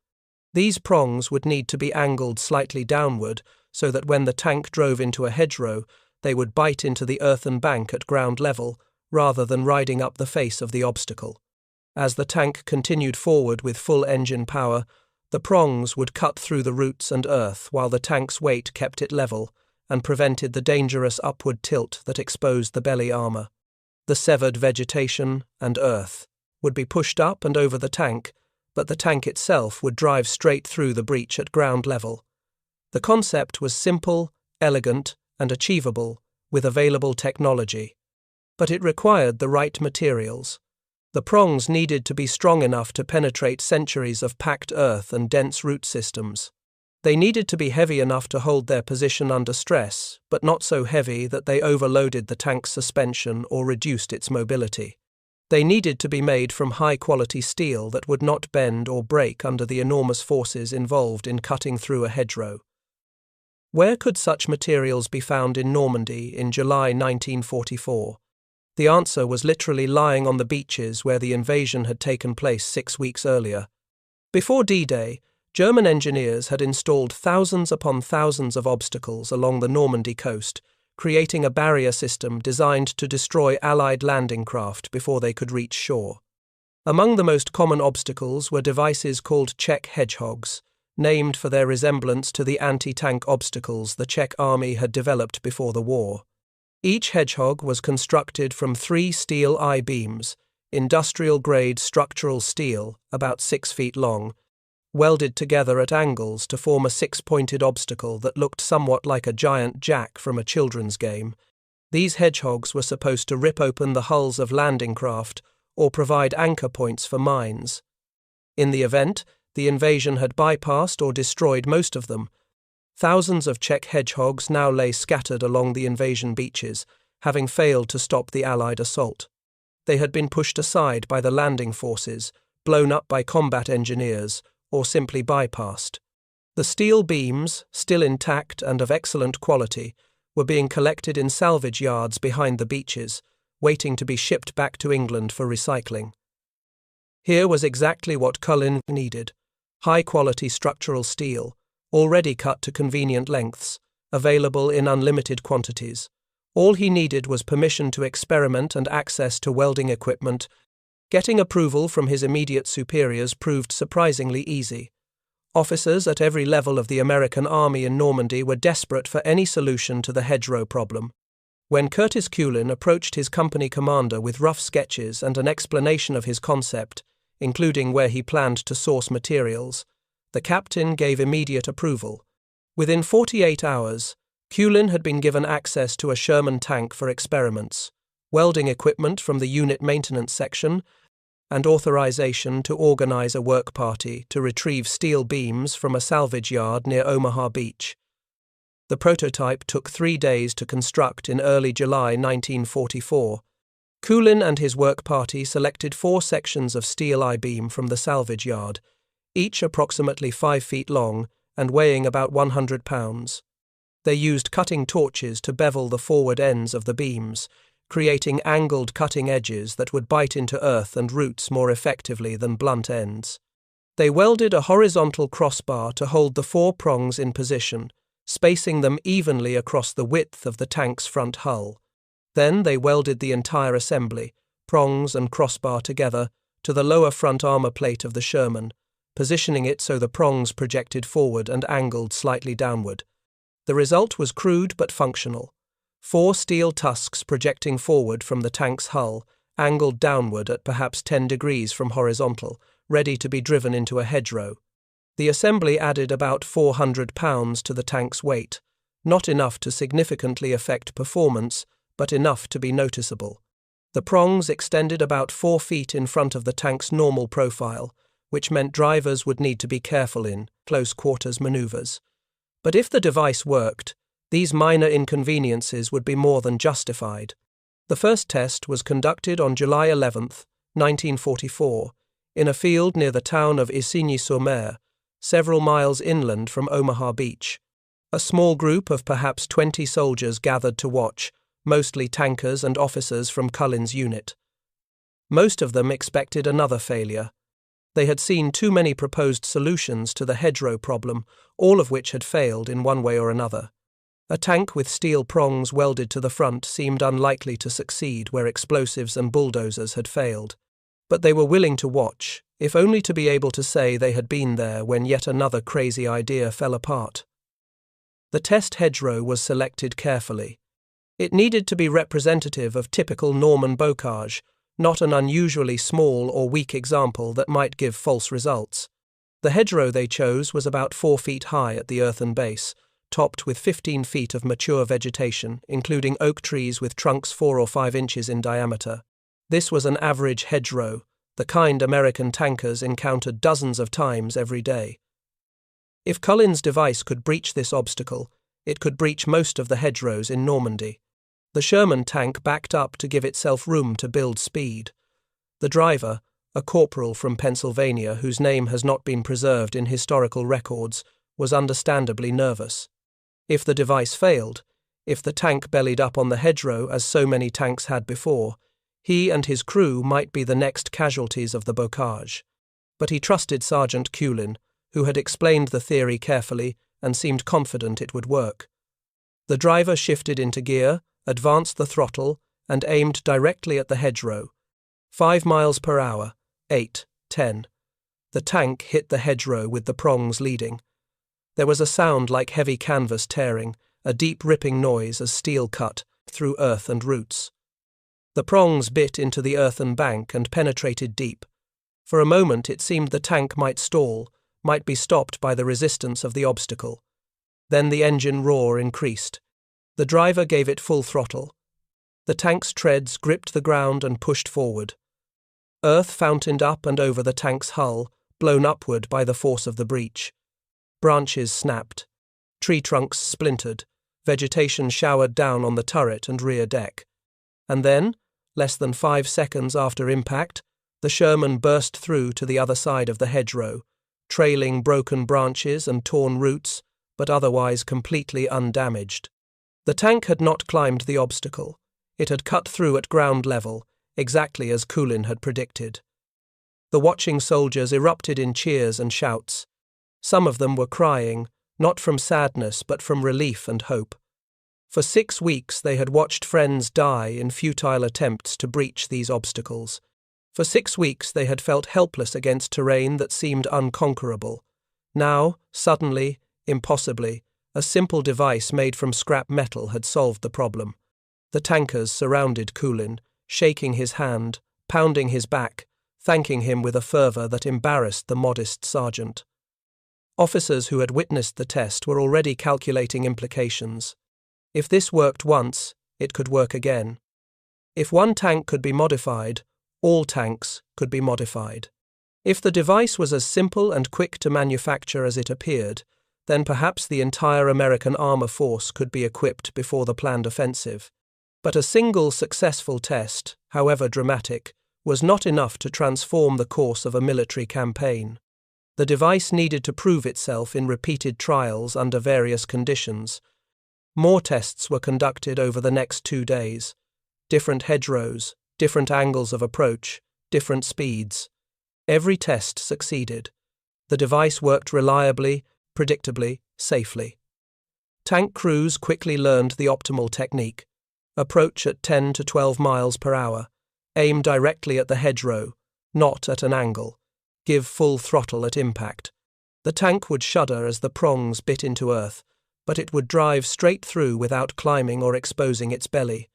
These prongs would need to be angled slightly downward so that when the tank drove into a hedgerow, they would bite into the earthen bank at ground level, rather than riding up the face of the obstacle. As the tank continued forward with full engine power, the prongs would cut through the roots and earth while the tank's weight kept it level and prevented the dangerous upward tilt that exposed the belly armor. The severed vegetation and earth would be pushed up and over the tank, but the tank itself would drive straight through the breach at ground level. The concept was simple, elegant, and achievable with available technology. But it required the right materials. The prongs needed to be strong enough to penetrate centuries of packed earth and dense root systems. They needed to be heavy enough to hold their position under stress, but not so heavy that they overloaded the tank's suspension or reduced its mobility. They needed to be made from high-quality steel that would not bend or break under the enormous forces involved in cutting through a hedgerow. Where could such materials be found in Normandy in July 1944? The answer was literally lying on the beaches where the invasion had taken place 6 weeks earlier. Before D-Day, German engineers had installed thousands upon thousands of obstacles along the Normandy coast, creating a barrier system designed to destroy Allied landing craft before they could reach shore. Among the most common obstacles were devices called Czech hedgehogs, named for their resemblance to the anti-tank obstacles the Czech army had developed before the war. Each hedgehog was constructed from 3 steel I-beams, industrial-grade structural steel, about 6 feet long, welded together at angles to form a six-pointed obstacle that looked somewhat like a giant jack from a children's game. These hedgehogs were supposed to rip open the hulls of landing craft or provide anchor points for mines. In the event, the invasion had bypassed or destroyed most of them. Thousands of Czech hedgehogs now lay scattered along the invasion beaches, having failed to stop the Allied assault. They had been pushed aside by the landing forces, blown up by combat engineers, or simply bypassed. The steel beams, still intact and of excellent quality, were being collected in salvage yards behind the beaches, waiting to be shipped back to England for recycling. Here was exactly what Cullen needed: high-quality structural steel, already cut to convenient lengths, available in unlimited quantities. All he needed was permission to experiment and access to welding equipment. Getting approval from his immediate superiors proved surprisingly easy. Officers at every level of the American army in Normandy were desperate for any solution to the hedgerow problem. When Curtis Cullen approached his company commander with rough sketches and an explanation of his concept, including where he planned to source materials, the captain gave immediate approval. Within 48 hours, Cullen had been given access to a Sherman tank for experiments, welding equipment from the unit maintenance section, and authorization to organize a work party to retrieve steel beams from a salvage yard near Omaha Beach. The prototype took 3 days to construct in early July 1944. Cullen and his work party selected 4 sections of steel I-beam from the salvage yard, each approximately 5 feet long and weighing about 100 pounds. They used cutting torches to bevel the forward ends of the beams, creating angled cutting edges that would bite into earth and roots more effectively than blunt ends. They welded a horizontal crossbar to hold the 4 prongs in position, spacing them evenly across the width of the tank's front hull. Then they welded the entire assembly, prongs and crossbar together, to the lower front armor plate of the Sherman, positioning it so the prongs projected forward and angled slightly downward. The result was crude but functional. 4 steel tusks projecting forward from the tank's hull, angled downward at perhaps 10 degrees from horizontal, ready to be driven into a hedgerow. The assembly added about 400 pounds to the tank's weight, not enough to significantly affect performance, but enough to be noticeable. The prongs extended about 4 feet in front of the tank's normal profile, which meant drivers would need to be careful in close-quarters maneuvers. But if the device worked, these minor inconveniences would be more than justified. The first test was conducted on July 11, 1944, in a field near the town of Isigny-sur-Mer, several miles inland from Omaha Beach. A small group of perhaps 20 soldiers gathered to watch, mostly tankers and officers from Cullen's unit. Most of them expected another failure. They had seen too many proposed solutions to the hedgerow problem, all of which had failed in one way or another. A tank with steel prongs welded to the front seemed unlikely to succeed where explosives and bulldozers had failed. But they were willing to watch, if only to be able to say they had been there when yet another crazy idea fell apart. The test hedgerow was selected carefully. It needed to be representative of typical Norman bocage, not an unusually small or weak example that might give false results. The hedgerow they chose was about 4 feet high at the earthen base, topped with 15 feet of mature vegetation, including oak trees with trunks 4 or 5 inches in diameter. This was an average hedgerow, the kind American tankers encountered dozens of times every day. If Cullen's device could breach this obstacle, it could breach most of the hedgerows in Normandy. The Sherman tank backed up to give itself room to build speed. The driver, a corporal from Pennsylvania whose name has not been preserved in historical records, was understandably nervous. If the device failed, if the tank bellied up on the hedgerow as so many tanks had before, he and his crew might be the next casualties of the bocage. But he trusted Sergeant Cullen, who had explained the theory carefully and seemed confident it would work. The driver shifted into gear, advanced the throttle, and aimed directly at the hedgerow. 5 miles per hour, 8, 10. The tank hit the hedgerow with the prongs leading. There was a sound like heavy canvas tearing, a deep ripping noise as steel cut through earth and roots. The prongs bit into the earthen bank and penetrated deep. For a moment it seemed the tank might stall, might be stopped by the resistance of the obstacle. Then the engine roar increased. The driver gave it full throttle. The tank's treads gripped the ground and pushed forward. Earth fountained up and over the tank's hull, blown upward by the force of the breach. Branches snapped. Tree trunks splintered. Vegetation showered down on the turret and rear deck. And then, less than 5 seconds after impact, the Sherman burst through to the other side of the hedgerow, trailing broken branches and torn roots, but otherwise completely undamaged. The tank had not climbed the obstacle. It had cut through at ground level, exactly as Kulin had predicted. The watching soldiers erupted in cheers and shouts. Some of them were crying, not from sadness but from relief and hope. For 6 weeks they had watched friends die in futile attempts to breach these obstacles. For 6 weeks they had felt helpless against terrain that seemed unconquerable. Now, suddenly, impossibly, a simple device made from scrap metal had solved the problem. The tankers surrounded Kulin, shaking his hand, pounding his back, thanking him with a fervour that embarrassed the modest sergeant. Officers who had witnessed the test were already calculating implications. If this worked once, it could work again. If one tank could be modified, all tanks could be modified. If the device was as simple and quick to manufacture as it appeared, then perhaps the entire American armor force could be equipped before the planned offensive. But a single successful test, however dramatic, was not enough to transform the course of a military campaign. The device needed to prove itself in repeated trials under various conditions. More tests were conducted over the next 2 days. Different hedgerows, different angles of approach, different speeds. Every test succeeded. The device worked reliably, predictably, safely. Tank crews quickly learned the optimal technique. Approach at 10 to 12 miles per hour. Aim directly at the hedgerow, not at an angle. Give full throttle at impact. The tank would shudder as the prongs bit into earth, but it would drive straight through without climbing or exposing its belly.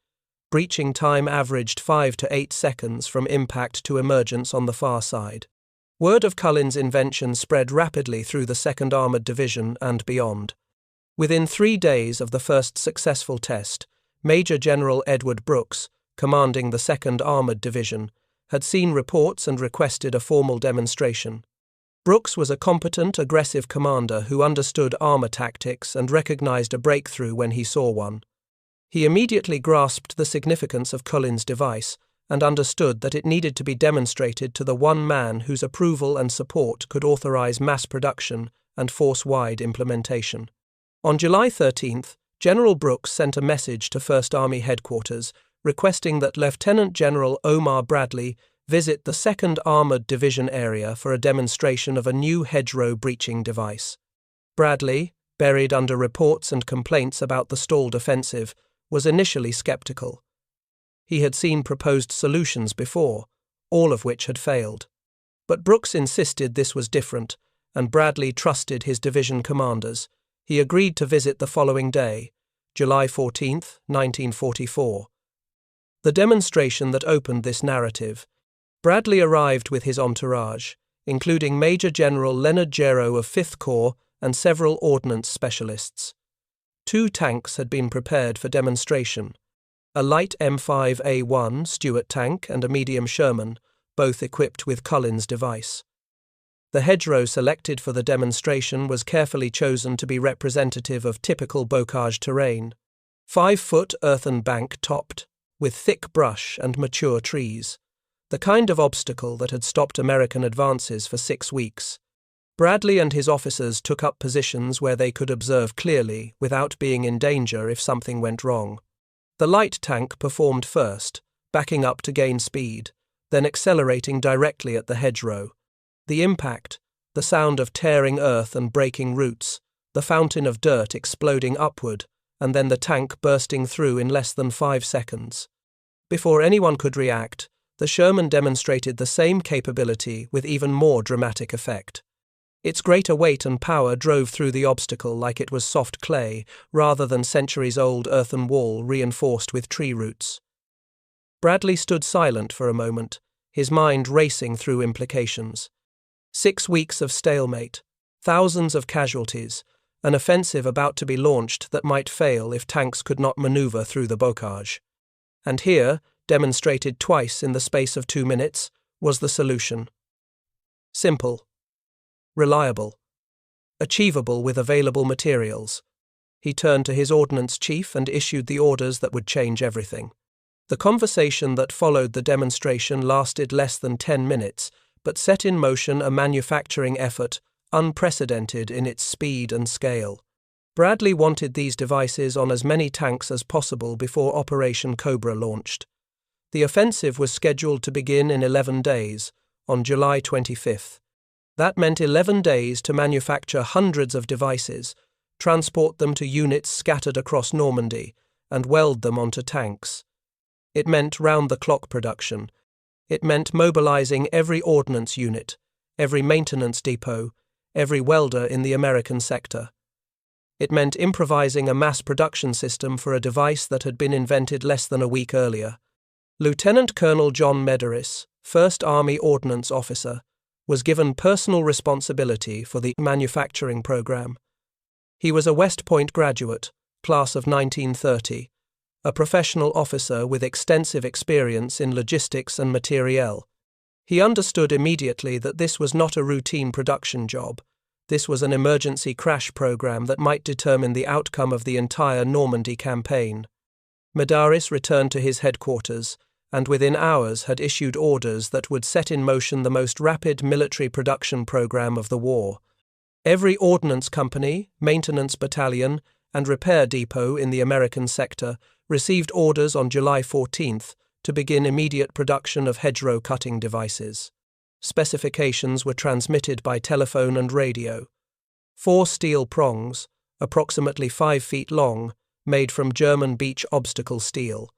Breaching time averaged 5 to 8 seconds from impact to emergence on the far side. Word of Cullen's invention spread rapidly through the 2nd Armored Division and beyond. Within 3 days of the first successful test, Major General Edward Brooks, commanding the 2nd Armored Division, had seen reports and requested a formal demonstration. Brooks was a competent, aggressive commander who understood armor tactics and recognized a breakthrough when he saw one. He immediately grasped the significance of Cullen's device and understood that it needed to be demonstrated to the one man whose approval and support could authorize mass production and force-wide implementation. On July 13th, General Brooks sent a message to 1st Army Headquarters requesting that Lieutenant General Omar Bradley visit the 2nd Armored Division area for a demonstration of a new hedgerow breaching device. Bradley, buried under reports and complaints about the stalled offensive, was initially skeptical. He had seen proposed solutions before, all of which had failed. But Brooks insisted this was different, and Bradley trusted his division commanders. He agreed to visit the following day, July 14, 1944. The demonstration that opened this narrative. Bradley arrived with his entourage, including Major General Leonard Gero of 5th Corps and several ordnance specialists. 2 tanks had been prepared for demonstration, a light M5A1 Stuart tank and a medium Sherman, both equipped with Cullen's device. The hedgerow selected for the demonstration was carefully chosen to be representative of typical bocage terrain. 5-foot earthen bank topped, with thick brush and mature trees, the kind of obstacle that had stopped American advances for 6 weeks. Bradley and his officers took up positions where they could observe clearly without being in danger if something went wrong. The light tank performed first, backing up to gain speed, then accelerating directly at the hedgerow. The impact, the sound of tearing earth and breaking roots, the fountain of dirt exploding upward, and then the tank bursting through in less than 5 seconds. Before anyone could react, the Sherman demonstrated the same capability with even more dramatic effect. Its greater weight and power drove through the obstacle like it was soft clay, rather than centuries-old earthen wall reinforced with tree roots. Bradley stood silent for a moment, his mind racing through implications. 6 weeks of stalemate, Thousands of casualties, an offensive about to be launched that might fail if tanks could not maneuver through the bocage. And here, demonstrated twice in the space of 2 minutes, was the solution. Simple. Reliable. Achievable with available materials. He turned to his ordnance chief and issued the orders that would change everything. The conversation that followed the demonstration lasted less than 10 minutes, but set in motion a manufacturing effort unprecedented in its speed and scale. Bradley wanted these devices on as many tanks as possible before Operation Cobra launched. The offensive was scheduled to begin in 11 days, on July 25th. That meant 11 days to manufacture hundreds of devices, transport them to units scattered across Normandy, and weld them onto tanks. It meant round-the-clock production. It meant mobilizing every ordnance unit, every maintenance depot, every welder in the American sector. It meant improvising a mass production system for a device that had been invented less than a week earlier. Lieutenant Colonel John Medeiros, 1st Army Ordnance Officer, was given personal responsibility for the manufacturing program. He was a West Point graduate, class of 1930, a professional officer with extensive experience in logistics and materiel. He understood immediately that this was not a routine production job. This was an emergency crash program that might determine the outcome of the entire Normandy campaign. Medeiros returned to his headquarters, and within hours had issued orders that would set in motion the most rapid military production program of the war. Every ordnance company, maintenance battalion, and repair depot in the American sector received orders on July 14th to begin immediate production of hedgerow cutting devices. Specifications were transmitted by telephone and radio. 4 steel prongs, approximately 5 feet long, made from German beach obstacle steel.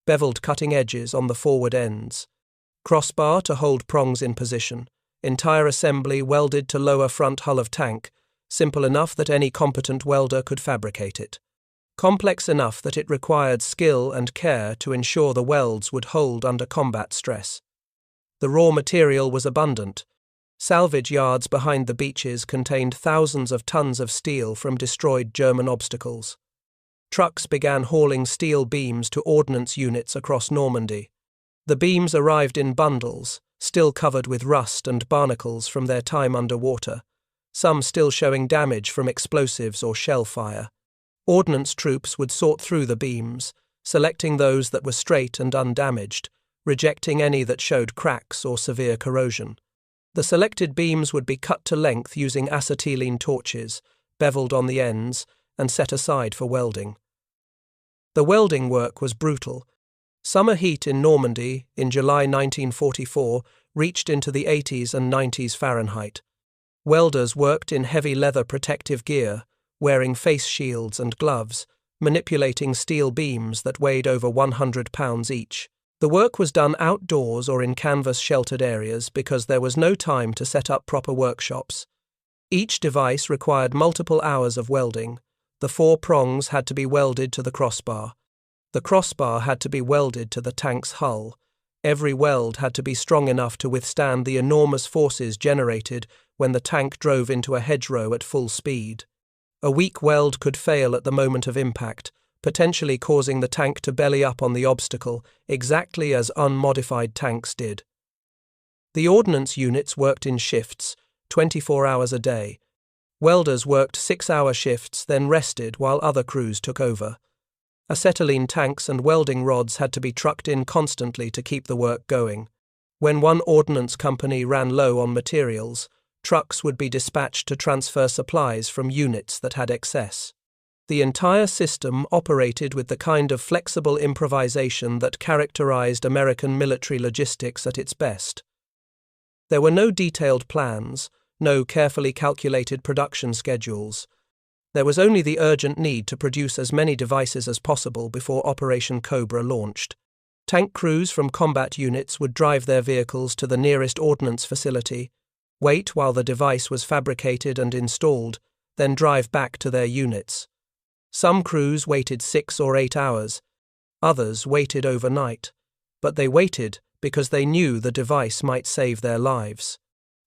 Beveled cutting edges on the forward ends. Crossbar to hold prongs in position. Entire assembly welded to lower front hull of tank, simple enough that any competent welder could fabricate it. Complex enough that it required skill and care to ensure the welds would hold under combat stress. The raw material was abundant. Salvage yards behind the beaches contained thousands of tons of steel from destroyed German obstacles. Trucks began hauling steel beams to ordnance units across Normandy. The beams arrived in bundles, still covered with rust and barnacles from their time underwater, some still showing damage from explosives or shell fire. Ordnance troops would sort through the beams, selecting those that were straight and undamaged, rejecting any that showed cracks or severe corrosion. The selected beams would be cut to length using acetylene torches, beveled on the ends, and set aside for welding. The welding work was brutal. Summer heat in Normandy in July 1944 reached into the 80s and 90s Fahrenheit. Welders worked in heavy leather protective gear, wearing face shields and gloves, manipulating steel beams that weighed over 100 pounds each. The work was done outdoors or in canvas-sheltered areas because there was no time to set up proper workshops. Each device required multiple hours of welding. The 4 prongs had to be welded to the crossbar. The crossbar had to be welded to the tank's hull. Every weld had to be strong enough to withstand the enormous forces generated when the tank drove into a hedgerow at full speed. A weak weld could fail at the moment of impact, potentially causing the tank to belly up on the obstacle, exactly as unmodified tanks did. The ordnance units worked in shifts, 24 hours a day. Welders worked 6-hour shifts, then rested while other crews took over. Acetylene tanks and welding rods had to be trucked in constantly to keep the work going. When one ordnance company ran low on materials, trucks would be dispatched to transfer supplies from units that had excess. The entire system operated with the kind of flexible improvisation that characterized American military logistics at its best. There were no detailed plans, no carefully calculated production schedules. There was only the urgent need to produce as many devices as possible before Operation Cobra launched. Tank crews from combat units would drive their vehicles to the nearest ordnance facility, wait while the device was fabricated and installed, then drive back to their units. Some crews waited 6 or 8 hours. Others waited overnight. But they waited because they knew the device might save their lives.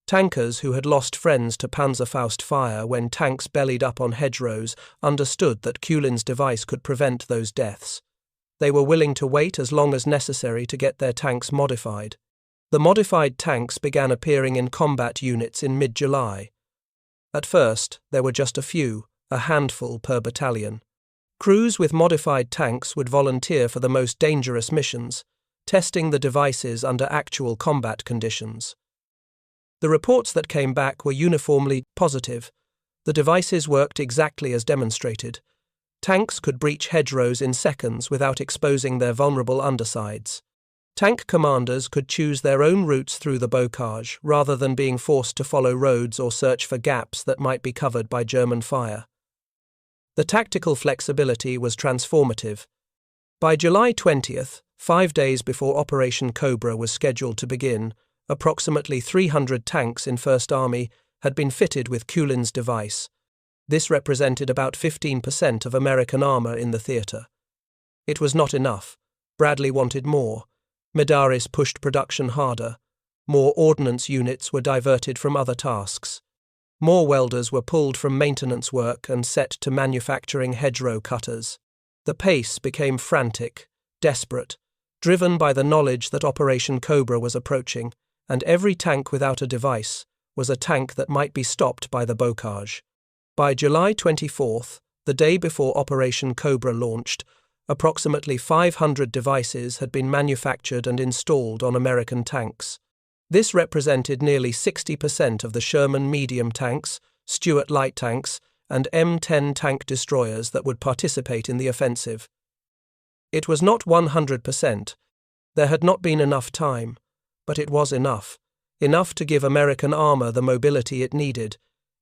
Tankers who had lost friends to Panzerfaust fire when tanks bellied up on hedgerows understood that Kulin's device could prevent those deaths. They were willing to wait as long as necessary to get their tanks modified. The modified tanks began appearing in combat units in mid-July. At first, there were just a handful per battalion. Crews with modified tanks would volunteer for the most dangerous missions, testing the devices under actual combat conditions. The reports that came back were uniformly positive. The devices worked exactly as demonstrated. Tanks could breach hedgerows in seconds without exposing their vulnerable undersides. Tank commanders could choose their own routes through the bocage rather than being forced to follow roads or search for gaps that might be covered by German fire. The tactical flexibility was transformative. By July 20th, 5 days before Operation Cobra was scheduled to begin, approximately 300 tanks in First Army had been fitted with Kulin's device. This represented about 15% of American armor in the theater. It was not enough. Bradley wanted more. Medaris pushed production harder. More ordnance units were diverted from other tasks. More welders were pulled from maintenance work and set to manufacturing hedgerow cutters. The pace became frantic, desperate, driven by the knowledge that Operation Cobra was approaching, and every tank without a device was a tank that might be stopped by the bocage. By July 24th, the day before Operation Cobra launched, approximately 500 devices had been manufactured and installed on American tanks. This represented nearly 60% of the Sherman medium tanks, Stuart light tanks, and M10 tank destroyers that would participate in the offensive. It was not 100%. There had not been enough time, but it was enough. Enough to give American armor the mobility it needed,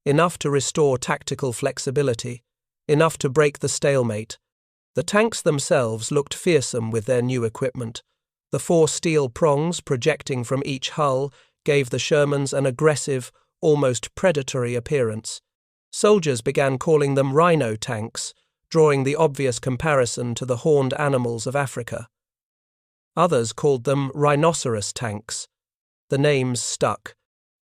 enough to restore tactical flexibility, enough to break the stalemate. The tanks themselves looked fearsome with their new equipment. The 4 steel prongs projecting from each hull gave the Shermans an aggressive, almost predatory appearance. Soldiers began calling them rhino tanks, drawing the obvious comparison to the horned animals of Africa. Others called them rhinoceros tanks. The names stuck.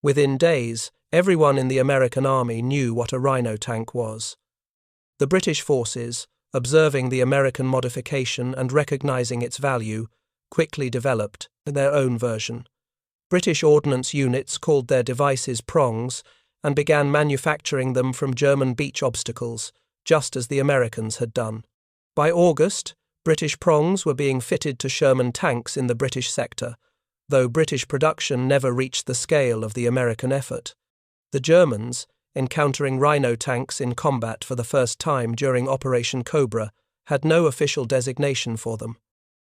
Within days, everyone in the American army knew what a rhino tank was. The British forces, observing the American modification and recognizing its value, quickly developed their own version. British ordnance units called their devices prongs and began manufacturing them from German beach obstacles, just as the Americans had done. By August, British prongs were being fitted to Sherman tanks in the British sector, though British production never reached the scale of the American effort. The Germans, encountering rhino tanks in combat for the first time during Operation Cobra, had no official designation for them.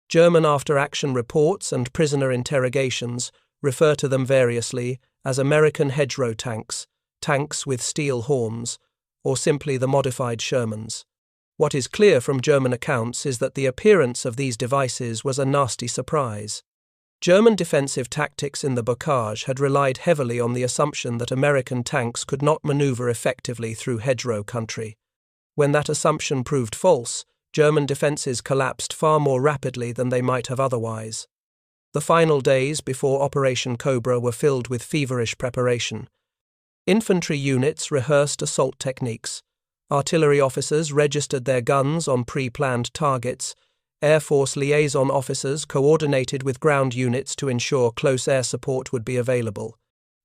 German after-action reports and prisoner interrogations refer to them variously as American hedgerow tanks, tanks with steel horns, or simply the modified Shermans. What is clear from German accounts is that the appearance of these devices was a nasty surprise. German defensive tactics in the bocage had relied heavily on the assumption that American tanks could not maneuver effectively through hedgerow country. When that assumption proved false, German defenses collapsed far more rapidly than they might have otherwise. The final days before Operation Cobra were filled with feverish preparation. Infantry units rehearsed assault techniques. Artillery officers registered their guns on pre-planned targets. Air Force liaison officers coordinated with ground units to ensure close air support would be available.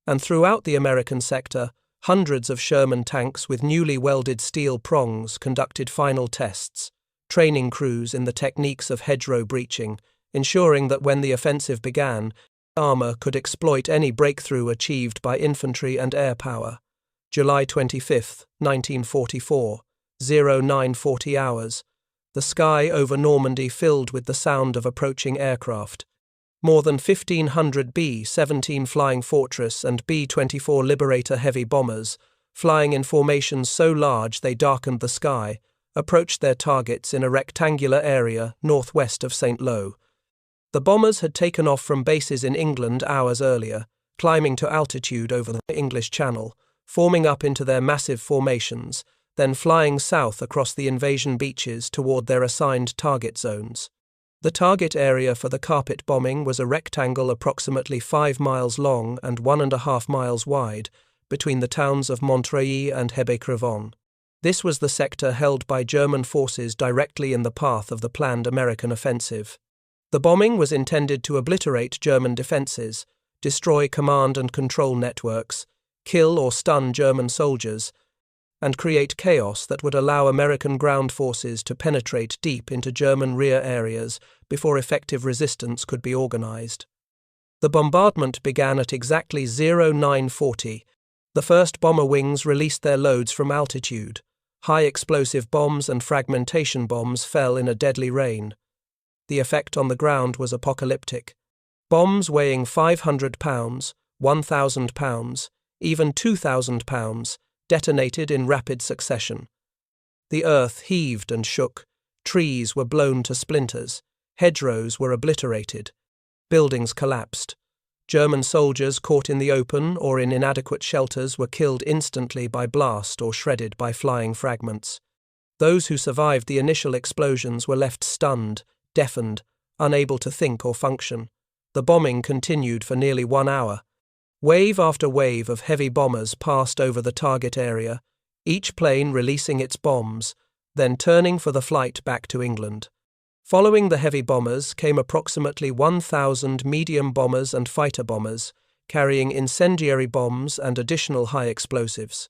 And throughout the American sector, hundreds of Sherman tanks with newly welded steel prongs conducted final tests, training crews in the techniques of hedgerow breaching, ensuring that when the offensive began, armor could exploit any breakthrough achieved by infantry and air power. July 25, 1944, 0940 hours. The sky over Normandy filled with the sound of approaching aircraft. More than 1,500 B-17 Flying Fortress and B-24 Liberator heavy bombers, flying in formations so large they darkened the sky, approached their targets in a rectangular area northwest of St. Lo. The bombers had taken off from bases in England hours earlier, climbing to altitude over the English Channel, forming up into their massive formations, then flying south across the invasion beaches toward their assigned target zones. The target area for the carpet bombing was a rectangle approximately 5 miles long and 1.5 miles wide between the towns of Montreuil and Hebe-Crevon. This was the sector held by German forces directly in the path of the planned American offensive. The bombing was intended to obliterate German defenses, destroy command and control networks, kill or stun German soldiers, and create chaos that would allow American ground forces to penetrate deep into German rear areas before effective resistance could be organized. The bombardment began at exactly 0940. The first bomber wings released their loads from altitude. High explosive bombs and fragmentation bombs fell in a deadly rain. The effect on the ground was apocalyptic. Bombs weighing 500 pounds, 1,000 pounds, even 2,000 pounds, detonated in rapid succession. The earth heaved and shook, trees were blown to splinters, hedgerows were obliterated, buildings collapsed. German soldiers caught in the open or in inadequate shelters were killed instantly by blast or shredded by flying fragments. Those who survived the initial explosions were left stunned, deafened, unable to think or function. The bombing continued for nearly 1 hour. Wave after wave of heavy bombers passed over the target area, each plane releasing its bombs, then turning for the flight back to England. Following the heavy bombers came approximately 1,000 medium bombers and fighter bombers, carrying incendiary bombs and additional high explosives.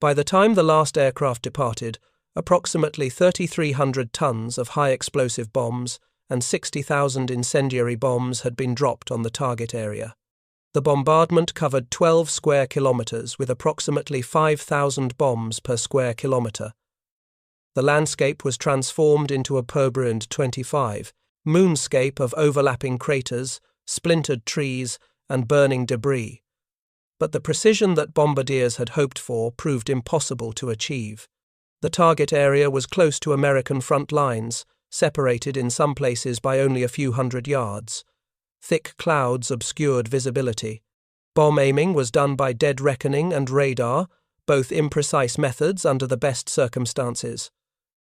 By the time the last aircraft departed, approximately 3,300 tons of high explosive bombs and 60,000 incendiary bombs had been dropped on the target area. The bombardment covered 12 square kilometers with approximately 5,000 bombs per square kilometer. The landscape was transformed into a Peregrine 25 moonscape of overlapping craters, splintered trees, and burning debris. But the precision that bombardiers had hoped for proved impossible to achieve. The target area was close to American front lines, separated in some places by only a few hundred yards. Thick clouds obscured visibility. Bomb aiming was done by dead reckoning and radar, both imprecise methods under the best circumstances.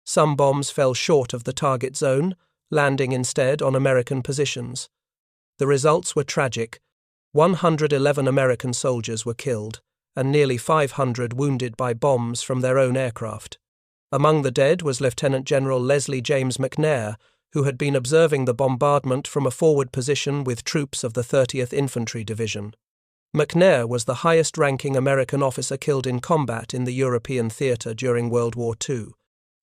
Some bombs fell short of the target zone, landing instead on American positions. The results were tragic. 111 American soldiers were killed, and nearly 500 wounded by bombs from their own aircraft. Among the dead was Lieutenant General Leslie James McNair, who had been observing the bombardment from a forward position with troops of the 30th Infantry Division. McNair was the highest-ranking American officer killed in combat in the European theatre during World War II.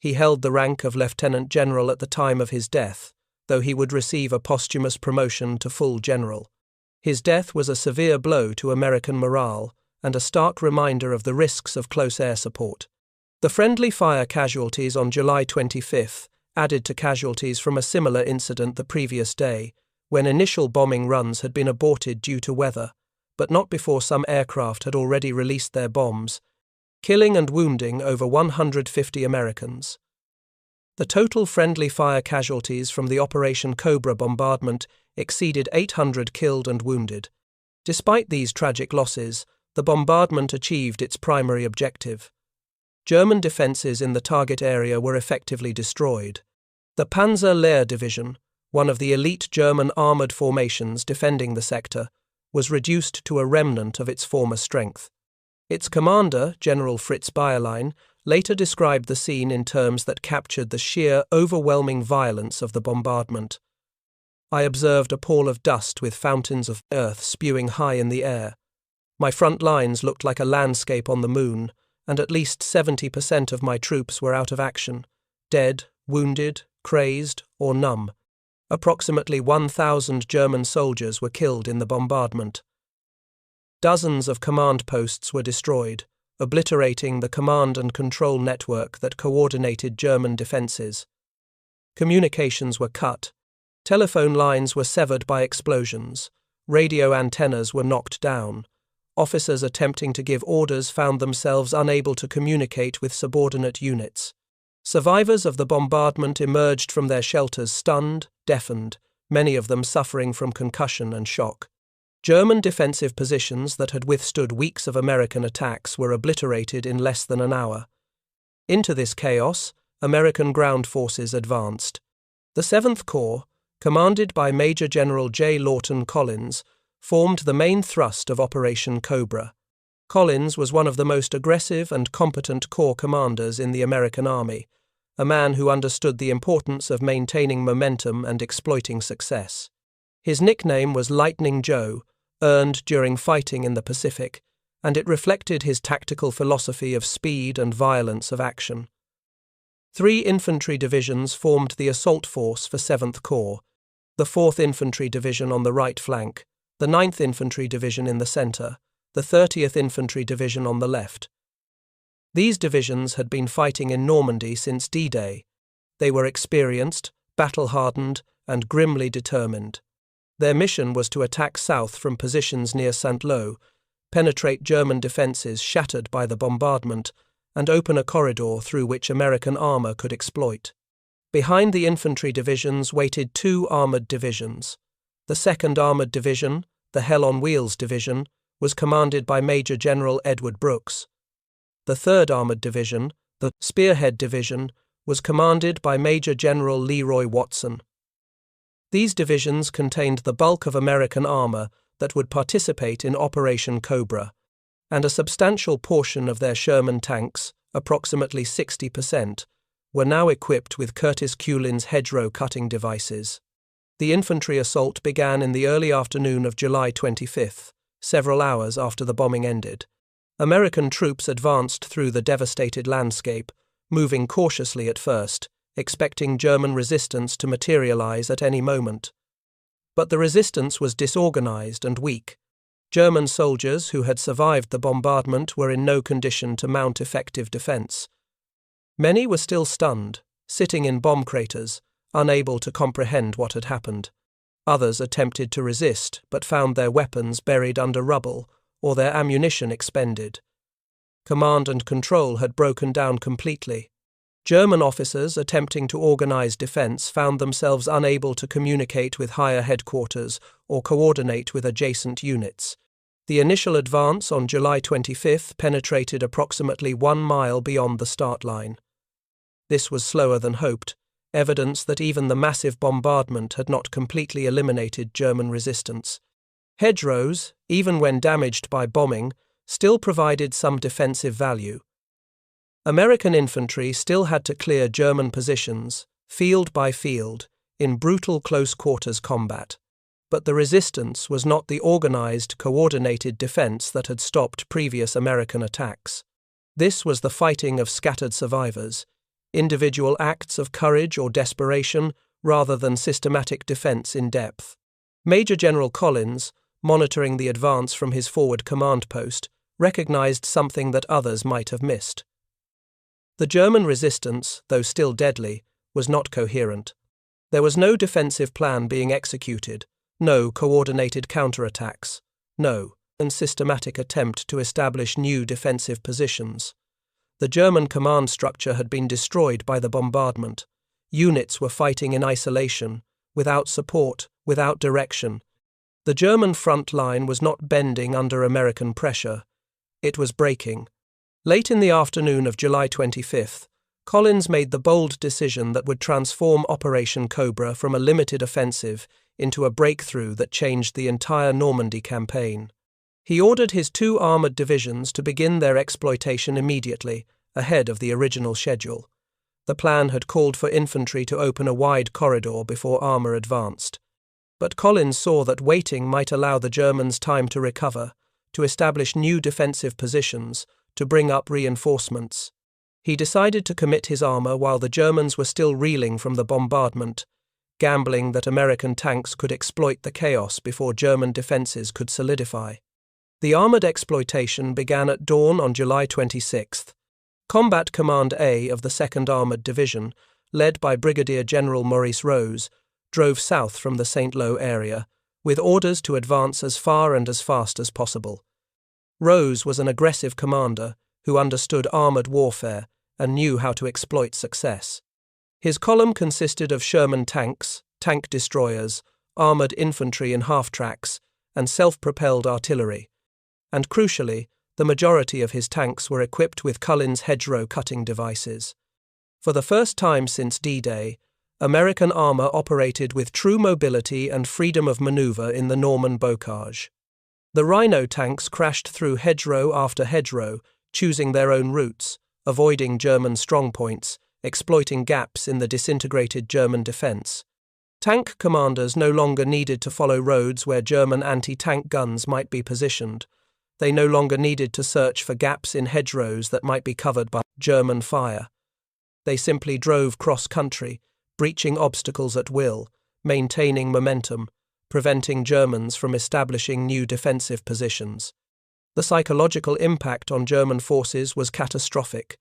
He held the rank of Lieutenant General at the time of his death, though he would receive a posthumous promotion to full general. His death was a severe blow to American morale and a stark reminder of the risks of close air support. The friendly fire casualties on July 25th added to casualties from a similar incident the previous day, when initial bombing runs had been aborted due to weather, but not before some aircraft had already released their bombs, killing and wounding over 150 Americans. The total friendly fire casualties from the Operation Cobra bombardment exceeded 800 killed and wounded. Despite these tragic losses, the bombardment achieved its primary objective. German defences in the target area were effectively destroyed. The Panzer Lehr Division, one of the elite German armoured formations defending the sector, was reduced to a remnant of its former strength. Its commander, General Fritz Bayerlein, later described the scene in terms that captured the sheer, overwhelming violence of the bombardment. I observed a pall of dust with fountains of earth spewing high in the air. My front lines looked like a landscape on the moon, and at least 70% of my troops were out of action, dead, wounded, crazed, or numb. Approximately 1,000 German soldiers were killed in the bombardment. Dozens of command posts were destroyed, obliterating the command and control network that coordinated German defences. Communications were cut. Telephone lines were severed by explosions. Radio antennas were knocked down. Officers attempting to give orders found themselves unable to communicate with subordinate units. Survivors of the bombardment emerged from their shelters stunned, deafened, many of them suffering from concussion and shock. German defensive positions that had withstood weeks of American attacks were obliterated in less than an hour. Into this chaos, American ground forces advanced. The 7th Corps, commanded by Major General J. Lawton Collins, formed the main thrust of Operation Cobra. Collins was one of the most aggressive and competent corps commanders in the American Army, a man who understood the importance of maintaining momentum and exploiting success. His nickname was Lightning Joe, earned during fighting in the Pacific, and it reflected his tactical philosophy of speed and violence of action. 3 infantry divisions formed the assault force for 7th Corps, the 4th Infantry Division on the right flank, the 9th Infantry Division in the center, the 30th Infantry Division on the left. These divisions had been fighting in Normandy since D-Day. They were experienced, battle-hardened, and grimly determined. Their mission was to attack south from positions near Saint-Lô, penetrate German defences shattered by the bombardment, and open a corridor through which American armour could exploit. Behind the infantry divisions waited 2 armoured divisions. The 2nd Armoured Division, the Hell on Wheels Division, was commanded by Major General Edward Brooks. The 3rd Armoured Division, the Spearhead Division, was commanded by Major General Leroy Watson. These divisions contained the bulk of American armour that would participate in Operation Cobra, and a substantial portion of their Sherman tanks, approximately 60%, were now equipped with Curtis Culin's hedgerow cutting devices. The infantry assault began in the early afternoon of July 25th, several hours after the bombing ended. American troops advanced through the devastated landscape, moving cautiously at first, expecting German resistance to materialize at any moment. But the resistance was disorganized and weak. German soldiers who had survived the bombardment were in no condition to mount effective defense. Many were still stunned, sitting in bomb craters, unable to comprehend what had happened. Others attempted to resist, but found their weapons buried under rubble or their ammunition expended. Command and control had broken down completely. German officers attempting to organize defense found themselves unable to communicate with higher headquarters or coordinate with adjacent units. The initial advance on July 25th penetrated approximately 1 mile beyond the start line. This was slower than hoped, evidence that even the massive bombardment had not completely eliminated German resistance. Hedgerows, even when damaged by bombing, still provided some defensive value. American infantry still had to clear German positions, field by field, in brutal close-quarters combat. But the resistance was not the organized, coordinated defense that had stopped previous American attacks. This was the fighting of scattered survivors, individual acts of courage or desperation rather than systematic defense in depth. Major General Collins, monitoring the advance from his forward command post, recognized something that others might have missed. The German resistance, though still deadly, was not coherent. There was no defensive plan being executed, no coordinated counterattacks, no systematic attempt to establish new defensive positions. The German command structure had been destroyed by the bombardment. Units were fighting in isolation, without support, without direction. The German front line was not bending under American pressure. It was breaking. Late in the afternoon of July 25th, Collins made the bold decision that would transform Operation Cobra from a limited offensive into a breakthrough that changed the entire Normandy campaign. He ordered his 2 armoured divisions to begin their exploitation immediately, ahead of the original schedule. The plan had called for infantry to open a wide corridor before armour advanced. But Collins saw that waiting might allow the Germans time to recover, to establish new defensive positions, to bring up reinforcements. He decided to commit his armour while the Germans were still reeling from the bombardment, gambling that American tanks could exploit the chaos before German defences could solidify. The armoured exploitation began at dawn on July 26th. Combat Command A of the 2nd Armoured Division, led by Brigadier General Maurice Rose, drove south from the Saint-Lô area, with orders to advance as far and as fast as possible. Rose was an aggressive commander who understood armoured warfare and knew how to exploit success. His column consisted of Sherman tanks, tank destroyers, armoured infantry in half-tracks, and self-propelled artillery. And crucially, the majority of his tanks were equipped with Culin's hedgerow cutting devices. For the first time since D-Day, American armor operated with true mobility and freedom of maneuver in the Norman bocage. The Rhino tanks crashed through hedgerow after hedgerow, choosing their own routes, avoiding German strongpoints, exploiting gaps in the disintegrated German defense. Tank commanders no longer needed to follow roads where German anti-tank guns might be positioned. They no longer needed to search for gaps in hedgerows that might be covered by German fire. They simply drove cross-country, breaching obstacles at will, maintaining momentum, preventing Germans from establishing new defensive positions. The psychological impact on German forces was catastrophic.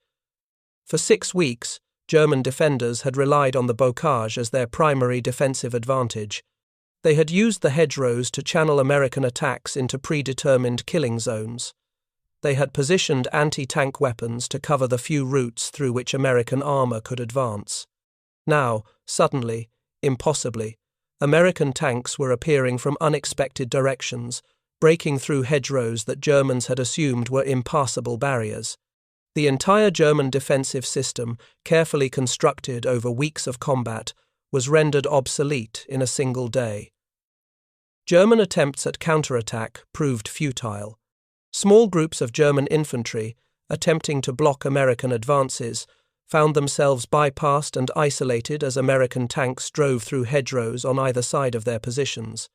For 6 weeks, German defenders had relied on the bocage as their primary defensive advantage. They had used the hedgerows to channel American attacks into predetermined killing zones. They had positioned anti-tank weapons to cover the few routes through which American armor could advance. Now, suddenly, impossibly, American tanks were appearing from unexpected directions, breaking through hedgerows that Germans had assumed were impassable barriers. The entire German defensive system, carefully constructed over weeks of combat, was rendered obsolete in a single day. German attempts at counterattack proved futile. Small groups of German infantry, attempting to block American advances, found themselves bypassed and isolated as American tanks drove through hedgerows on either side of their positions.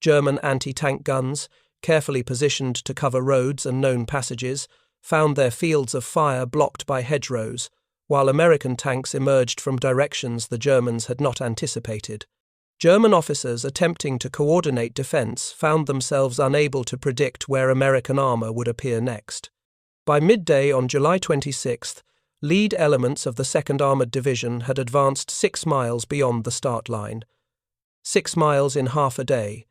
German anti-tank guns, carefully positioned to cover roads and known passages, found their fields of fire blocked by hedgerows, while American tanks emerged from directions the Germans had not anticipated. German officers attempting to coordinate defense found themselves unable to predict where American armor would appear next. By midday on July 26th, lead elements of the 2nd Armored Division had advanced 6 miles beyond the start line. 6 miles in half a day.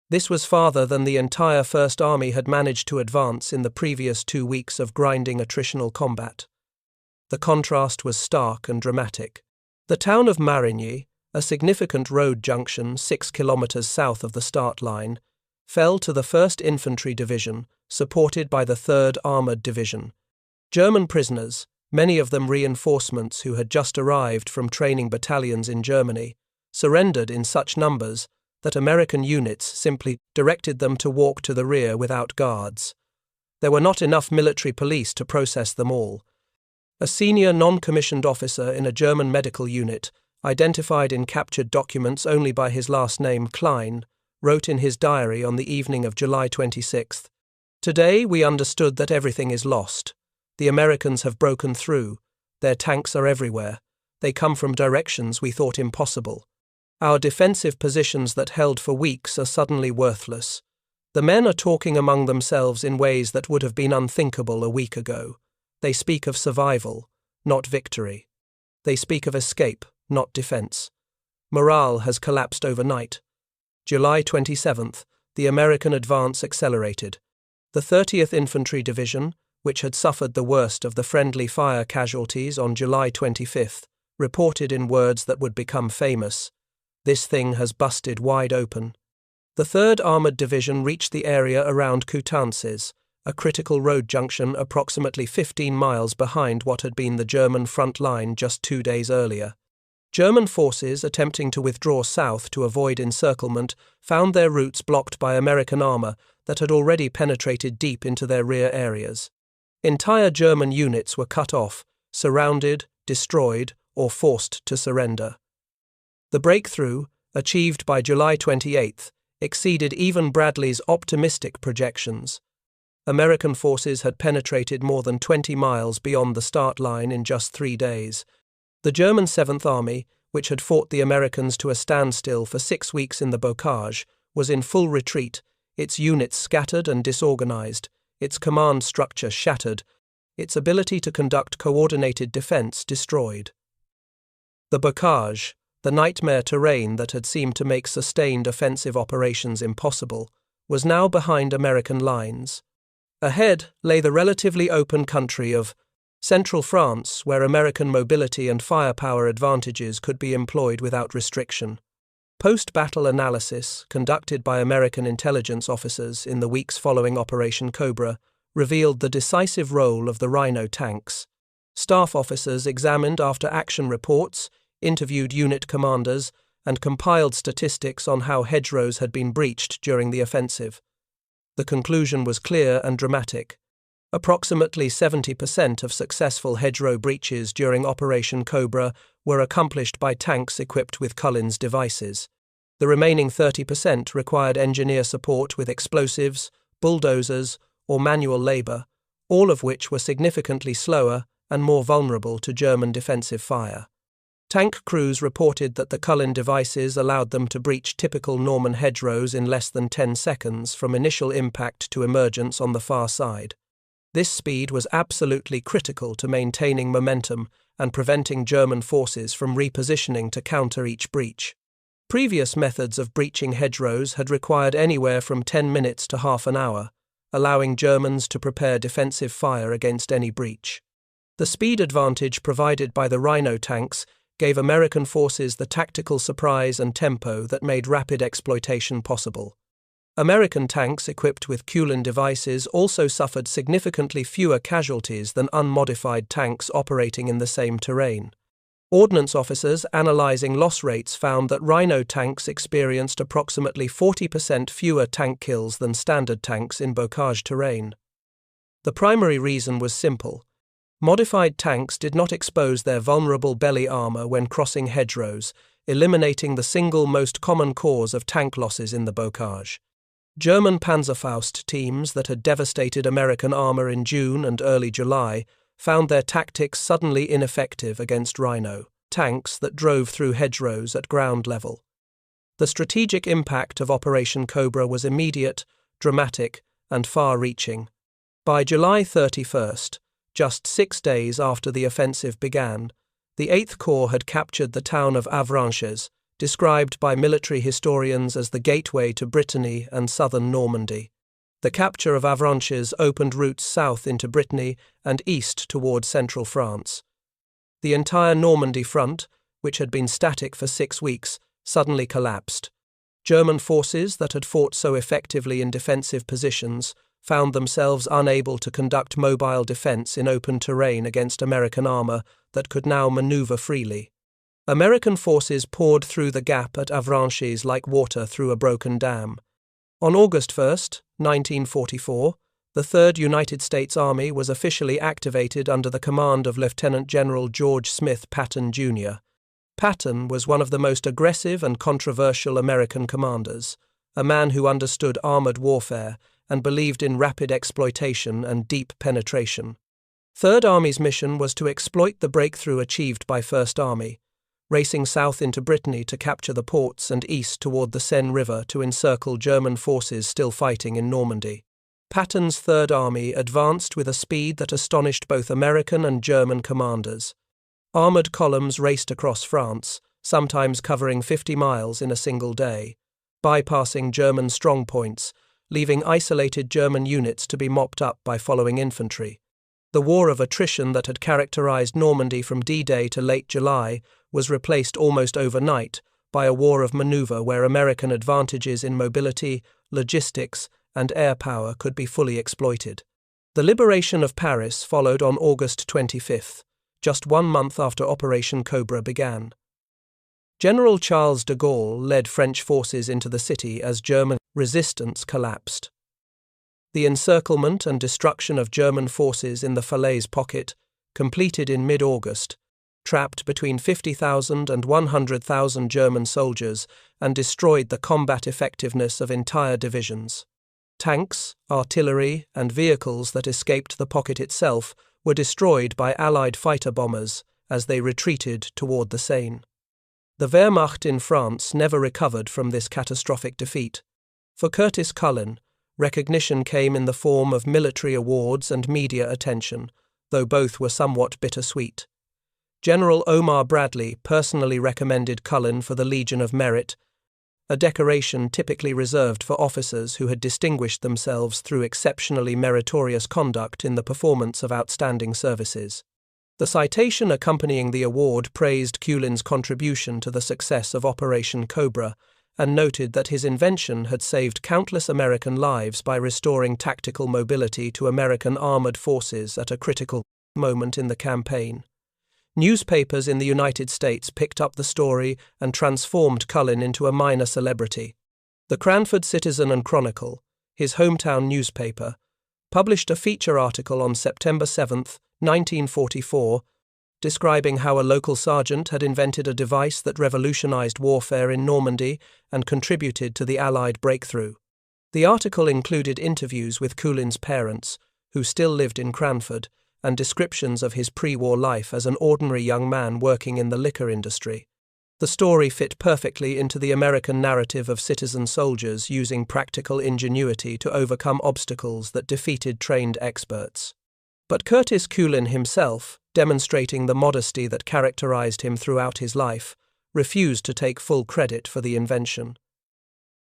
This was farther than the entire First Army had managed to advance in the previous 2 weeks of grinding attritional combat. The contrast was stark and dramatic. The town of Marigny, a significant road junction 6 kilometers south of the start line, fell to the 1st Infantry Division, supported by the 3rd Armored Division. German prisoners, many of them reinforcements who had just arrived from training battalions in Germany, surrendered in such numbers that American units simply directed them to walk to the rear without guards. There were not enough military police to process them all. A senior non-commissioned officer in a German medical unit, identified in captured documents only by his last name Klein, wrote in his diary on the evening of July 26th, "Today we understood that everything is lost. The Americans have broken through. Their tanks are everywhere. They come from directions we thought impossible. Our defensive positions that held for weeks are suddenly worthless. The men are talking among themselves in ways that would have been unthinkable a week ago. They speak of survival, not victory. They speak of escape, not defense. Morale has collapsed overnight." July 27th, the American advance accelerated. The 30th Infantry Division, which had suffered the worst of the friendly fire casualties on July 25th, reported in words that would become famous, "This thing has busted wide open." The 3rd Armored Division reached the area around Coutances, a critical road junction approximately 15 miles behind what had been the German front line just 2 days earlier. German forces attempting to withdraw south to avoid encirclement found their routes blocked by American armor that had already penetrated deep into their rear areas. Entire German units were cut off, surrounded, destroyed, or forced to surrender. The breakthrough, achieved by July 28th, exceeded even Bradley's optimistic projections. American forces had penetrated more than 20 miles beyond the start line in just 3 days. The German 7th Army, which had fought the Americans to a standstill for 6 weeks in the bocage, was in full retreat, its units scattered and disorganized, its command structure shattered, its ability to conduct coordinated defense destroyed. The bocage, the nightmare terrain that had seemed to make sustained offensive operations impossible, was now behind American lines. Ahead lay the relatively open country of central France, where American mobility and firepower advantages could be employed without restriction. Post-battle analysis, conducted by American intelligence officers in the weeks following Operation Cobra, revealed the decisive role of the Rhino tanks. Staff officers examined after-action reports interviewed unit commanders, and compiled statistics on how hedgerows had been breached during the offensive. The conclusion was clear and dramatic. Approximately 70% of successful hedgerow breaches during Operation Cobra were accomplished by tanks equipped with Cullen's devices. The remaining 30% required engineer support with explosives, bulldozers, or manual labor, all of which were significantly slower and more vulnerable to German defensive fire. Tank crews reported that the Cullen devices allowed them to breach typical Norman hedgerows in less than 10 seconds from initial impact to emergence on the far side. This speed was absolutely critical to maintaining momentum and preventing German forces from repositioning to counter each breach. Previous methods of breaching hedgerows had required anywhere from 10 minutes to half an hour, allowing Germans to prepare defensive fire against any breach. The speed advantage provided by the Rhino tanks gave American forces the tactical surprise and tempo that made rapid exploitation possible. American tanks equipped with Cullen devices also suffered significantly fewer casualties than unmodified tanks operating in the same terrain. Ordnance officers analyzing loss rates found that Rhino tanks experienced approximately 40% fewer tank kills than standard tanks in bocage terrain. The primary reason was simple. Modified tanks did not expose their vulnerable belly armor when crossing hedgerows, eliminating the single most common cause of tank losses in the bocage. German Panzerfaust teams that had devastated American armor in June and early July found their tactics suddenly ineffective against Rhino tanks that drove through hedgerows at ground level. The strategic impact of Operation Cobra was immediate, dramatic, and far-reaching. By July 31st, just 6 days after the offensive began, the 8th Corps had captured the town of Avranches, described by military historians as the gateway to Brittany and southern Normandy. The capture of Avranches opened routes south into Brittany and east toward central France. The entire Normandy front, which had been static for 6 weeks, suddenly collapsed. German forces that had fought so effectively in defensive positions found themselves unable to conduct mobile defense in open terrain against American armor that could now maneuver freely. American forces poured through the gap at Avranches like water through a broken dam. On August 1, 1944, the 3rd United States Army was officially activated under the command of Lieutenant General George Smith Patton, Jr. Patton was one of the most aggressive and controversial American commanders, a man who understood armored warfare and believed in rapid exploitation and deep penetration. 3rd Army's mission was to exploit the breakthrough achieved by 1st Army, racing south into Brittany to capture the ports and east toward the Seine River to encircle German forces still fighting in Normandy. Patton's 3rd Army advanced with a speed that astonished both American and German commanders. Armored columns raced across France, sometimes covering 50 miles in a single day, bypassing German strongpoints, leaving isolated German units to be mopped up by following infantry. The war of attrition that had characterized Normandy from D-Day to late July was replaced almost overnight by a war of maneuver where American advantages in mobility, logistics, and air power could be fully exploited. The liberation of Paris followed on August 25, just 1 month after Operation Cobra began. General Charles de Gaulle led French forces into the city as German resistance collapsed. The encirclement and destruction of German forces in the Falaise pocket, completed in mid-August, trapped between 50,000 and 100,000 German soldiers and destroyed the combat effectiveness of entire divisions. Tanks, artillery, and vehicles that escaped the pocket itself were destroyed by Allied fighter bombers as they retreated toward the Seine. The Wehrmacht in France never recovered from this catastrophic defeat. For Curtis Cullen, recognition came in the form of military awards and media attention, though both were somewhat bittersweet. General Omar Bradley personally recommended Cullen for the Legion of Merit, a decoration typically reserved for officers who had distinguished themselves through exceptionally meritorious conduct in the performance of outstanding services. The citation accompanying the award praised Cullen's contribution to the success of Operation Cobra and noted that his invention had saved countless American lives by restoring tactical mobility to American armored forces at a critical moment in the campaign. Newspapers in the United States picked up the story and transformed Cullen into a minor celebrity. The Cranford Citizen and Chronicle, his hometown newspaper, published a feature article on September 7, 1944, describing how a local sergeant had invented a device that revolutionized warfare in Normandy and contributed to the Allied breakthrough. The article included interviews with Cullen's parents, who still lived in Cranford, and descriptions of his pre-war life as an ordinary young man working in the liquor industry. The story fit perfectly into the American narrative of citizen soldiers using practical ingenuity to overcome obstacles that defeated trained experts. But Curtis Cullen himself, demonstrating the modesty that characterized him throughout his life, refused to take full credit for the invention.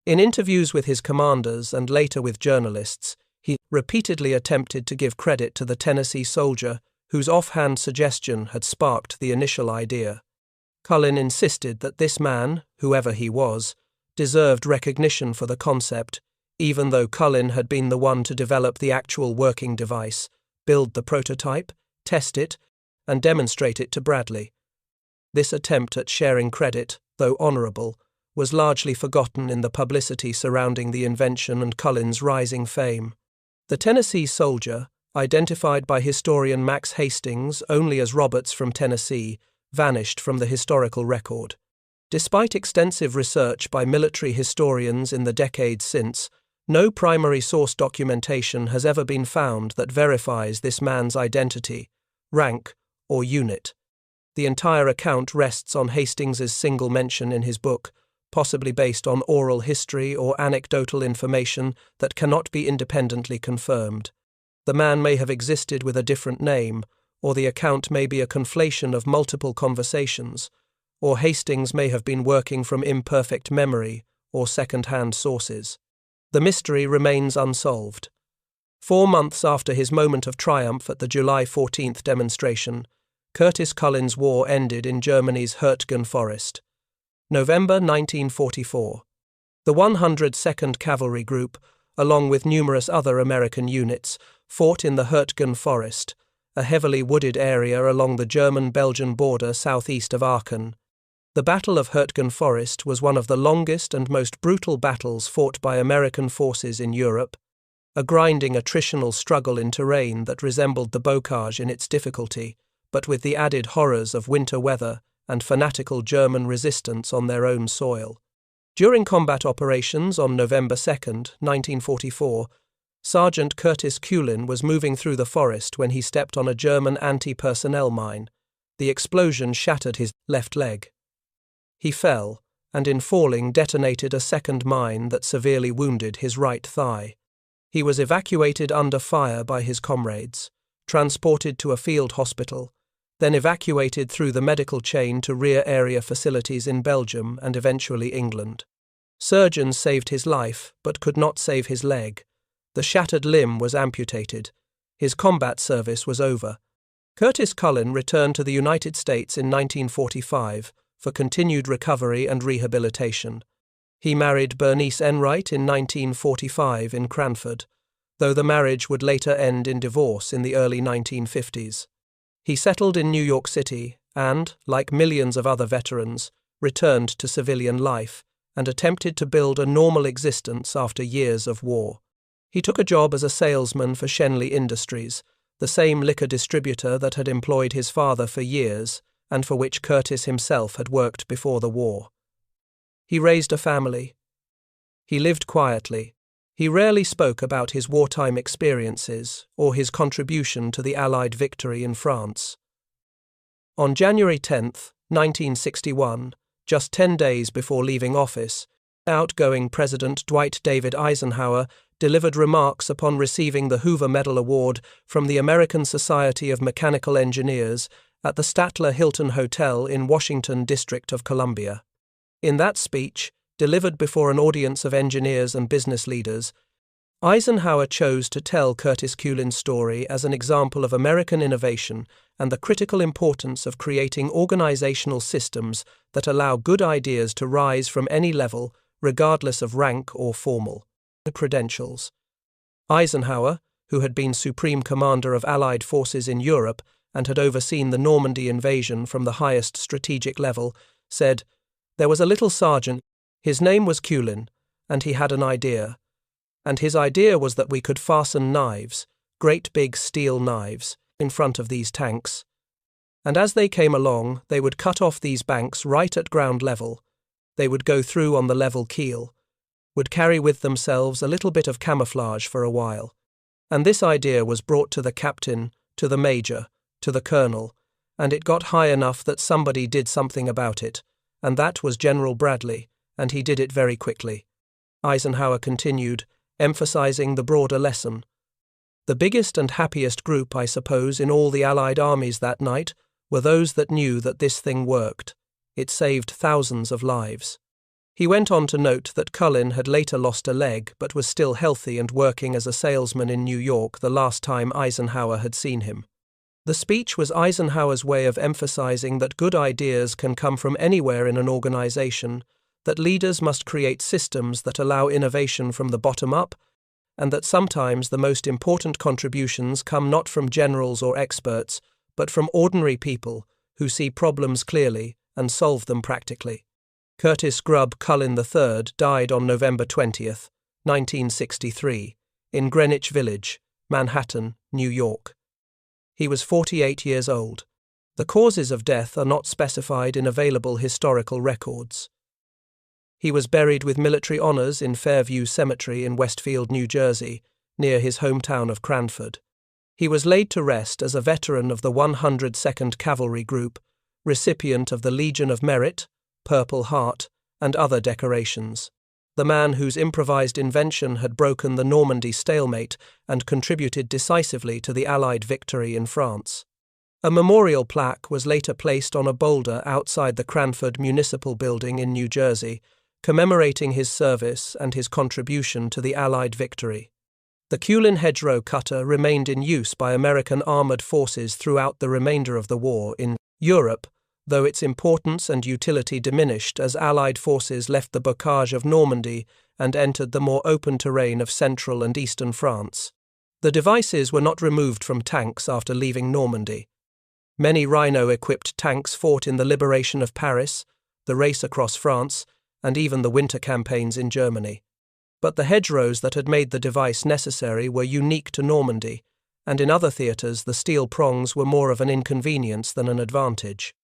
In interviews with his commanders and later with journalists, he repeatedly attempted to give credit to the Tennessee soldier whose offhand suggestion had sparked the initial idea. Cullen insisted that this man, whoever he was, deserved recognition for the concept, even though Cullen had been the one to develop the actual working device, build the prototype, test it, and demonstrate it to Bradley. This attempt at sharing credit, though honorable, was largely forgotten in the publicity surrounding the invention and Cullen's rising fame. The Tennessee soldier, identified by historian Max Hastings only as Roberts from Tennessee, vanished from the historical record. Despite extensive research by military historians in the decades since, no primary source documentation has ever been found that verifies this man's identity, rank, or unit. The entire account rests on Hastings's single mention in his book, possibly based on oral history or anecdotal information that cannot be independently confirmed. The man may have existed with a different name, or the account may be a conflation of multiple conversations, or Hastings may have been working from imperfect memory or second-hand sources. The mystery remains unsolved. 4 months after his moment of triumph at the July 14th demonstration, Curtis Cullen's war ended in Germany's Hurtgen Forest. November 1944. The 102nd Cavalry Group, along with numerous other American units, fought in the Hurtgen Forest, a heavily wooded area along the German-Belgian border southeast of Aachen. The Battle of Hurtgen Forest was one of the longest and most brutal battles fought by American forces in Europe, a grinding attritional struggle in terrain that resembled the bocage in its difficulty, but with the added horrors of winter weather and fanatical German resistance on their own soil. During combat operations on November 2, 1944, Sergeant Curtis Cullen was moving through the forest when he stepped on a German anti-personnel mine. The explosion shattered his left leg. He fell, and in falling detonated a second mine that severely wounded his right thigh. He was evacuated under fire by his comrades, transported to a field hospital, then evacuated through the medical chain to rear area facilities in Belgium and eventually England. Surgeons saved his life, but could not save his leg. The shattered limb was amputated. His combat service was over. Curtis Cullen returned to the United States in 1945 for continued recovery and rehabilitation. He married Bernice Enright in 1945 in Cranford, though the marriage would later end in divorce in the early 1950s. He settled in New York City and, like millions of other veterans, returned to civilian life and attempted to build a normal existence after years of war. He took a job as a salesman for Schenley Industries, the same liquor distributor that had employed his father for years and for which Curtis himself had worked before the war. He raised a family. He lived quietly. He rarely spoke about his wartime experiences or his contribution to the Allied victory in France. On January 10, 1961, just 10 days before leaving office, outgoing President Dwight David Eisenhower delivered remarks upon receiving the Hoover Medal Award from the American Society of Mechanical Engineers at the Statler Hilton Hotel in Washington, District of Columbia. In that speech, delivered before an audience of engineers and business leaders, Eisenhower chose to tell Curtis Cullen's story as an example of American innovation and the critical importance of creating organizational systems that allow good ideas to rise from any level, regardless of rank or formal credentials. Eisenhower, who had been Supreme Commander of Allied forces in Europe and had overseen the Normandy invasion from the highest strategic level, said, "There was a little sergeant, his name was Culin, and he had an idea. And his idea was that we could fasten knives, great big steel knives, in front of these tanks. And as they came along, they would cut off these banks right at ground level. They would go through on the level keel, would carry with themselves a little bit of camouflage for a while. And this idea was brought to the captain, to the major, to the colonel, and it got high enough that somebody did something about it, and that was General Bradley, and he did it very quickly." Eisenhower continued, emphasizing the broader lesson. "The biggest and happiest group, I suppose, in all the Allied armies that night were those that knew that this thing worked. It saved thousands of lives." He went on to note that Cullen had later lost a leg but was still healthy and working as a salesman in New York the last time Eisenhower had seen him. The speech was Eisenhower's way of emphasizing that good ideas can come from anywhere in an organization, that leaders must create systems that allow innovation from the bottom up, and that sometimes the most important contributions come not from generals or experts, but from ordinary people who see problems clearly and solve them practically. Curtis Grubb Cullen III died on November 20th, 1963, in Greenwich Village, Manhattan, New York. He was 48 years old. The causes of death are not specified in available historical records. He was buried with military honors in Fairview Cemetery in Westfield, New Jersey, near his hometown of Cranford. He was laid to rest as a veteran of the 102nd Cavalry Group, recipient of the Legion of Merit, Purple Heart, and other decorations. The man whose improvised invention had broken the Normandy stalemate and contributed decisively to the Allied victory in France. A memorial plaque was later placed on a boulder outside the Cranford Municipal Building in New Jersey, commemorating his service and his contribution to the Allied victory. The Culin hedgerow cutter remained in use by American armored forces throughout the remainder of the war in Europe, though its importance and utility diminished as Allied forces left the bocage of Normandy and entered the more open terrain of central and eastern France. The devices were not removed from tanks after leaving Normandy. Many Rhino-equipped tanks fought in the liberation of Paris, the race across France, and even the winter campaigns in Germany. But the hedgerows that had made the device necessary were unique to Normandy, and in other theatres the steel prongs were more of an inconvenience than an advantage.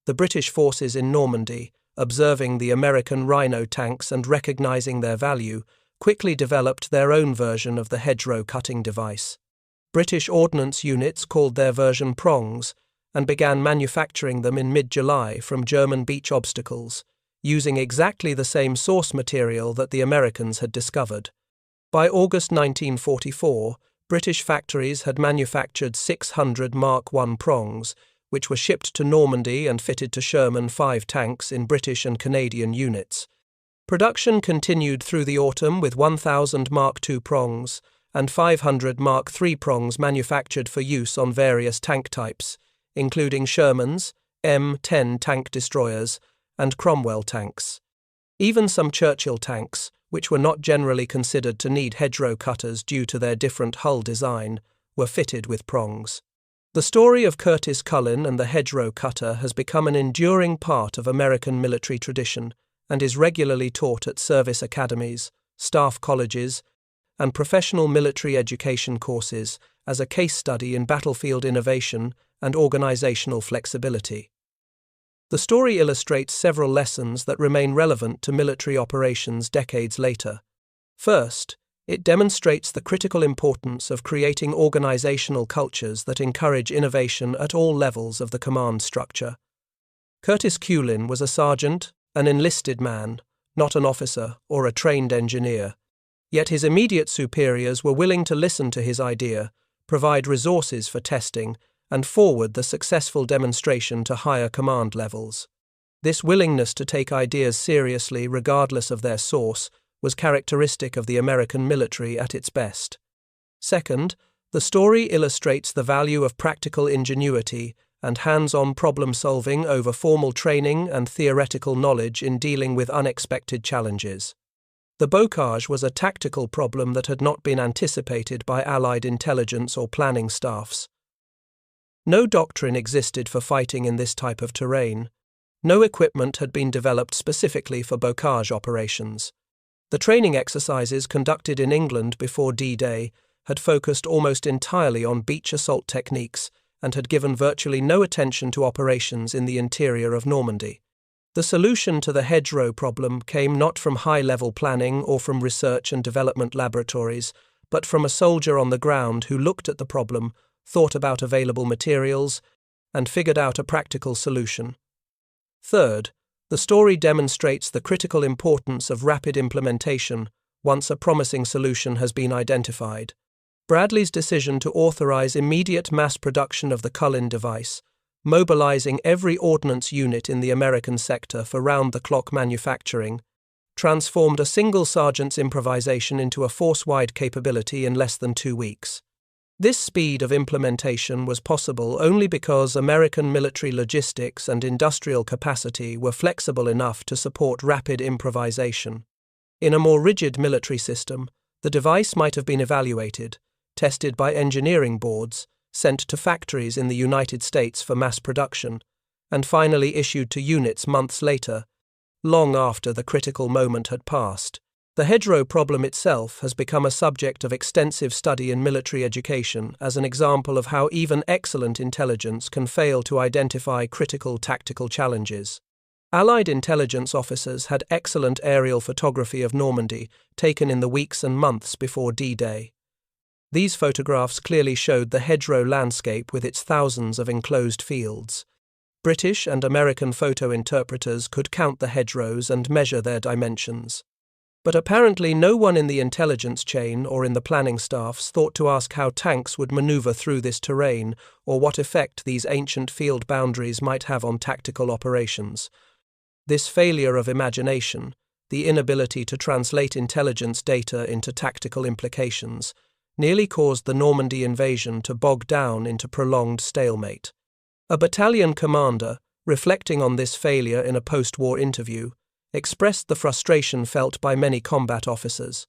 The British forces in Normandy, observing the American Rhino tanks and recognizing their value, quickly developed their own version of the hedgerow cutting device. British ordnance units called their version prongs and began manufacturing them in mid-July from German beach obstacles, using exactly the same source material that the Americans had discovered. By August 1944, British factories had manufactured 600 Mark I prongs, which were shipped to Normandy and fitted to Sherman 5 tanks in British and Canadian units. Production continued through the autumn with 1,000 Mark II prongs and 500 Mark III prongs manufactured for use on various tank types, including Sherman's, M10 tank destroyers, and Cromwell tanks. Even some Churchill tanks, which were not generally considered to need hedgerow cutters due to their different hull design, were fitted with prongs. The story of Curtis Cullen and the hedgerow cutter has become an enduring part of American military tradition and is regularly taught at service academies, staff colleges, and professional military education courses as a case study in battlefield innovation and organizational flexibility. The story illustrates several lessons that remain relevant to military operations decades later. First, it demonstrates the critical importance of creating organizational cultures that encourage innovation at all levels of the command structure. Curtis Culin was a sergeant, an enlisted man, not an officer or a trained engineer. Yet his immediate superiors were willing to listen to his idea, provide resources for testing, and forward the successful demonstration to higher command levels. This willingness to take ideas seriously regardless of their source was characteristic of the American military at its best. Second, the story illustrates the value of practical ingenuity and hands-on problem-solving over formal training and theoretical knowledge in dealing with unexpected challenges. The bocage was a tactical problem that had not been anticipated by Allied intelligence or planning staffs. No doctrine existed for fighting in this type of terrain. No equipment had been developed specifically for bocage operations. The training exercises conducted in England before D-Day had focused almost entirely on beach assault techniques and had given virtually no attention to operations in the interior of Normandy. The solution to the hedgerow problem came not from high-level planning or from research and development laboratories, but from a soldier on the ground who looked at the problem, thought about available materials, and figured out a practical solution. Third, the story demonstrates the critical importance of rapid implementation once a promising solution has been identified. Bradley's decision to authorize immediate mass production of the Cullen device, mobilizing every ordnance unit in the American sector for round-the-clock manufacturing, transformed a single sergeant's improvisation into a force-wide capability in less than 2 weeks. This speed of implementation was possible only because American military logistics and industrial capacity were flexible enough to support rapid improvisation. In a more rigid military system, the device might have been evaluated, tested by engineering boards, sent to factories in the United States for mass production, and finally issued to units months later, long after the critical moment had passed. The hedgerow problem itself has become a subject of extensive study in military education as an example of how even excellent intelligence can fail to identify critical tactical challenges. Allied intelligence officers had excellent aerial photography of Normandy taken in the weeks and months before D-Day. These photographs clearly showed the hedgerow landscape with its thousands of enclosed fields. British and American photo interpreters could count the hedgerows and measure their dimensions. But apparently no one in the intelligence chain or in the planning staffs thought to ask how tanks would maneuver through this terrain or what effect these ancient field boundaries might have on tactical operations. This failure of imagination, the inability to translate intelligence data into tactical implications, nearly caused the Normandy invasion to bog down into prolonged stalemate. A battalion commander, reflecting on this failure in a post-war interview, expressed the frustration felt by many combat officers.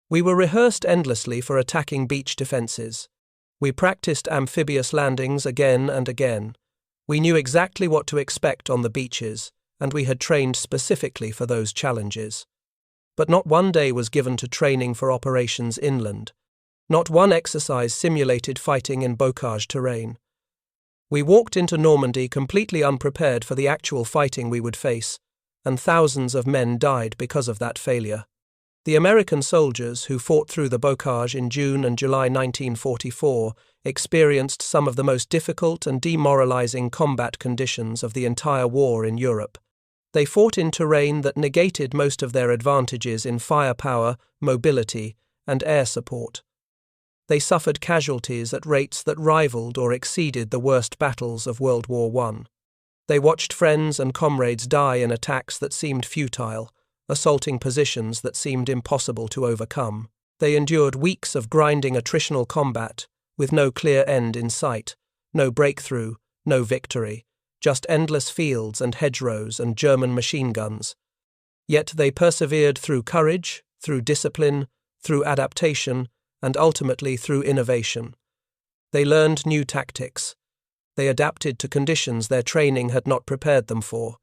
"We were rehearsed endlessly for attacking beach defenses. We practiced amphibious landings again and again. We knew exactly what to expect on the beaches, and we had trained specifically for those challenges. But not one day was given to training for operations inland. Not one exercise simulated fighting in bocage terrain. We walked into Normandy completely unprepared for the actual fighting we would face, and thousands of men died because of that failure." The American soldiers who fought through the bocage in June and July 1944 experienced some of the most difficult and demoralizing combat conditions of the entire war in Europe. They fought in terrain that negated most of their advantages in firepower, mobility, and air support. They suffered casualties at rates that rivaled or exceeded the worst battles of World War I. They watched friends and comrades die in attacks that seemed futile, assaulting positions that seemed impossible to overcome. They endured weeks of grinding attritional combat, with no clear end in sight, no breakthrough, no victory, just endless fields and hedgerows and German machine guns. Yet they persevered through courage, through discipline, through adaptation, and ultimately through innovation. They learned new tactics. They adapted to conditions their training had not prepared them for.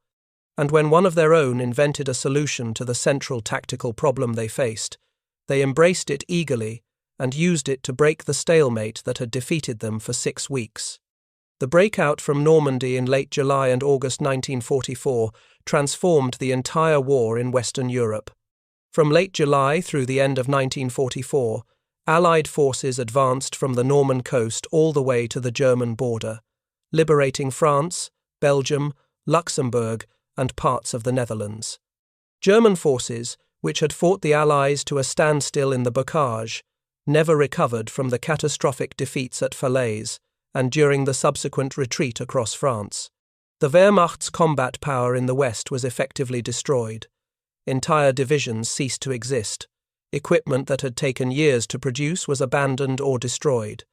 And when one of their own invented a solution to the central tactical problem they faced, they embraced it eagerly and used it to break the stalemate that had defeated them for 6 weeks. The breakout from Normandy in late July and August 1944 transformed the entire war in Western Europe. From late July through the end of 1944, Allied forces advanced from the Norman coast all the way to the German border, liberating France, Belgium, Luxembourg, and parts of the Netherlands. German forces, which had fought the Allies to a standstill in the bocage, never recovered from the catastrophic defeats at Falaise and during the subsequent retreat across France. The Wehrmacht's combat power in the West was effectively destroyed. Entire divisions ceased to exist. Equipment that had taken years to produce was abandoned or destroyed.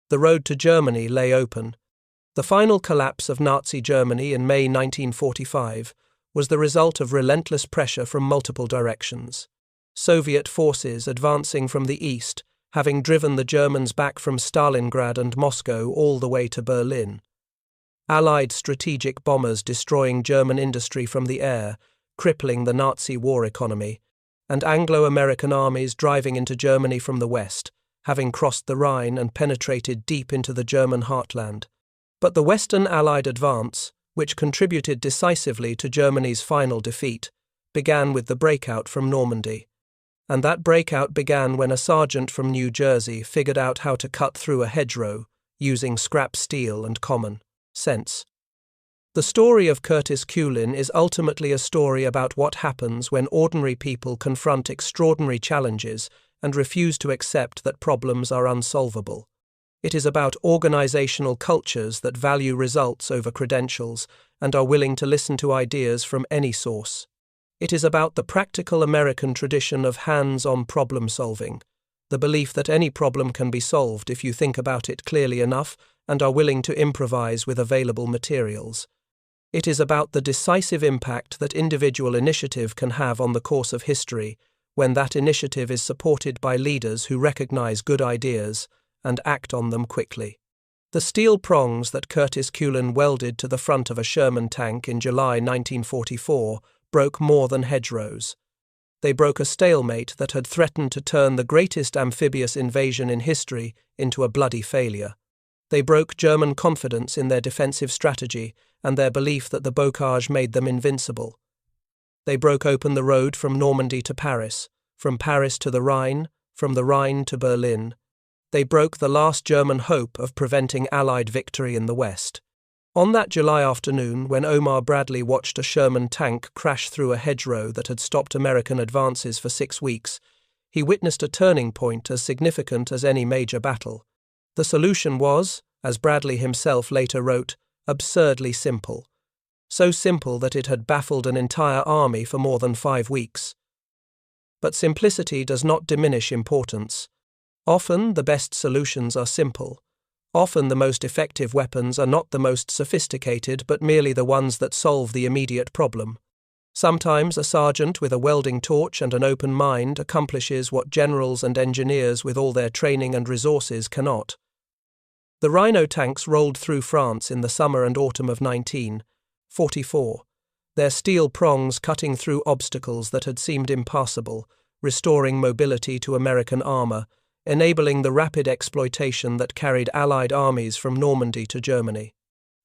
The road to Germany lay open. The final collapse of Nazi Germany in May 1945 was the result of relentless pressure from multiple directions. Soviet forces advancing from the east having driven the Germans back from Stalingrad and Moscow all the way to Berlin. Allied strategic bombers destroying German industry from the air, crippling the Nazi war economy, and Anglo-American armies driving into Germany from the west, having crossed the Rhine and penetrated deep into the German heartland. But the Western Allied advance, which contributed decisively to Germany's final defeat, began with the breakout from Normandy. And that breakout began when a sergeant from New Jersey figured out how to cut through a hedgerow using scrap steel and common sense. The story of Curtis Culin is ultimately a story about what happens when ordinary people confront extraordinary challenges and refuse to accept that problems are unsolvable. It is about organizational cultures that value results over credentials and are willing to listen to ideas from any source. It is about the practical American tradition of hands-on problem solving, the belief that any problem can be solved if you think about it clearly enough and are willing to improvise with available materials. It is about the decisive impact that individual initiative can have on the course of history when that initiative is supported by leaders who recognize good ideas and act on them quickly. The steel prongs that Curtis Culin welded to the front of a Sherman tank in July 1944 broke more than hedgerows. They broke a stalemate that had threatened to turn the greatest amphibious invasion in history into a bloody failure. They broke German confidence in their defensive strategy and their belief that the bocage made them invincible. They broke open the road from Normandy to Paris, from Paris to the Rhine, from the Rhine to Berlin. They broke the last German hope of preventing Allied victory in the West. On that July afternoon, when Omar Bradley watched a Sherman tank crash through a hedgerow that had stopped American advances for 6 weeks, he witnessed a turning point as significant as any major battle. The solution was, as Bradley himself later wrote, absurdly simple. So simple that it had baffled an entire army for more than 5 weeks. But simplicity does not diminish importance. Often the best solutions are simple. Often the most effective weapons are not the most sophisticated but merely the ones that solve the immediate problem. Sometimes a sergeant with a welding torch and an open mind accomplishes what generals and engineers with all their training and resources cannot. The Rhino tanks rolled through France in the summer and autumn of 1944, their steel prongs cutting through obstacles that had seemed impassable, restoring mobility to American armor, enabling the rapid exploitation that carried Allied armies from Normandy to Germany.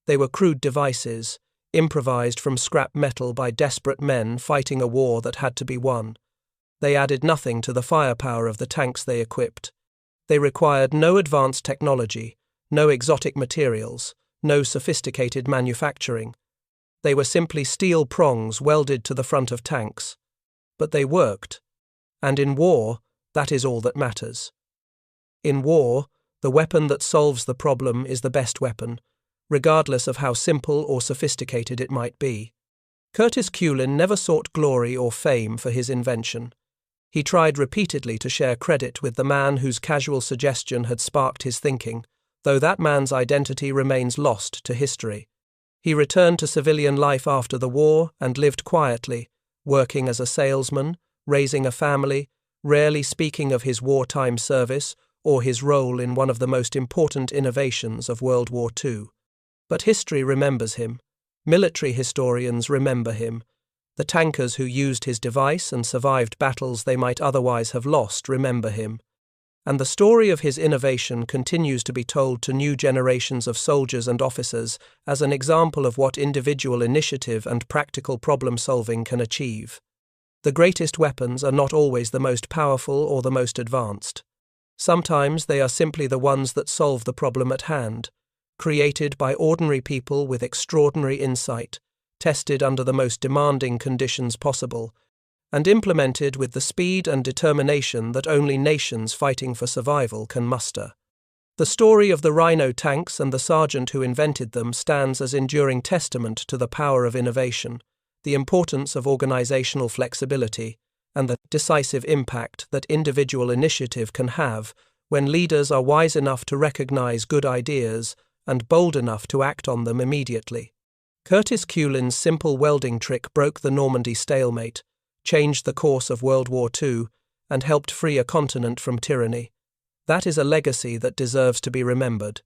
They were crude devices, improvised from scrap metal by desperate men fighting a war that had to be won. They added nothing to the firepower of the tanks they equipped. They required no advanced technology, no exotic materials, no sophisticated manufacturing. They were simply steel prongs welded to the front of tanks. But they worked. And in war, that is all that matters. In war, the weapon that solves the problem is the best weapon, regardless of how simple or sophisticated it might be. Curtis Culin never sought glory or fame for his invention. He tried repeatedly to share credit with the man whose casual suggestion had sparked his thinking, though that man's identity remains lost to history. He returned to civilian life after the war and lived quietly, working as a salesman, raising a family, rarely speaking of his wartime service or his role in one of the most important innovations of World War II. But history remembers him. Military historians remember him. The tankers who used his device and survived battles they might otherwise have lost remember him. And the story of his innovation continues to be told to new generations of soldiers and officers as an example of what individual initiative and practical problem-solving can achieve. The greatest weapons are not always the most powerful or the most advanced. Sometimes they are simply the ones that solve the problem at hand, created by ordinary people with extraordinary insight, tested under the most demanding conditions possible, and implemented with the speed and determination that only nations fighting for survival can muster. The story of the Rhino tanks and the sergeant who invented them stands as enduring testament to the power of innovation, the importance of organizational flexibility, and the decisive impact that individual initiative can have when leaders are wise enough to recognize good ideas and bold enough to act on them immediately. Curtis Culin's simple welding trick broke the Normandy stalemate, changed the course of World War II, and helped free a continent from tyranny. That is a legacy that deserves to be remembered.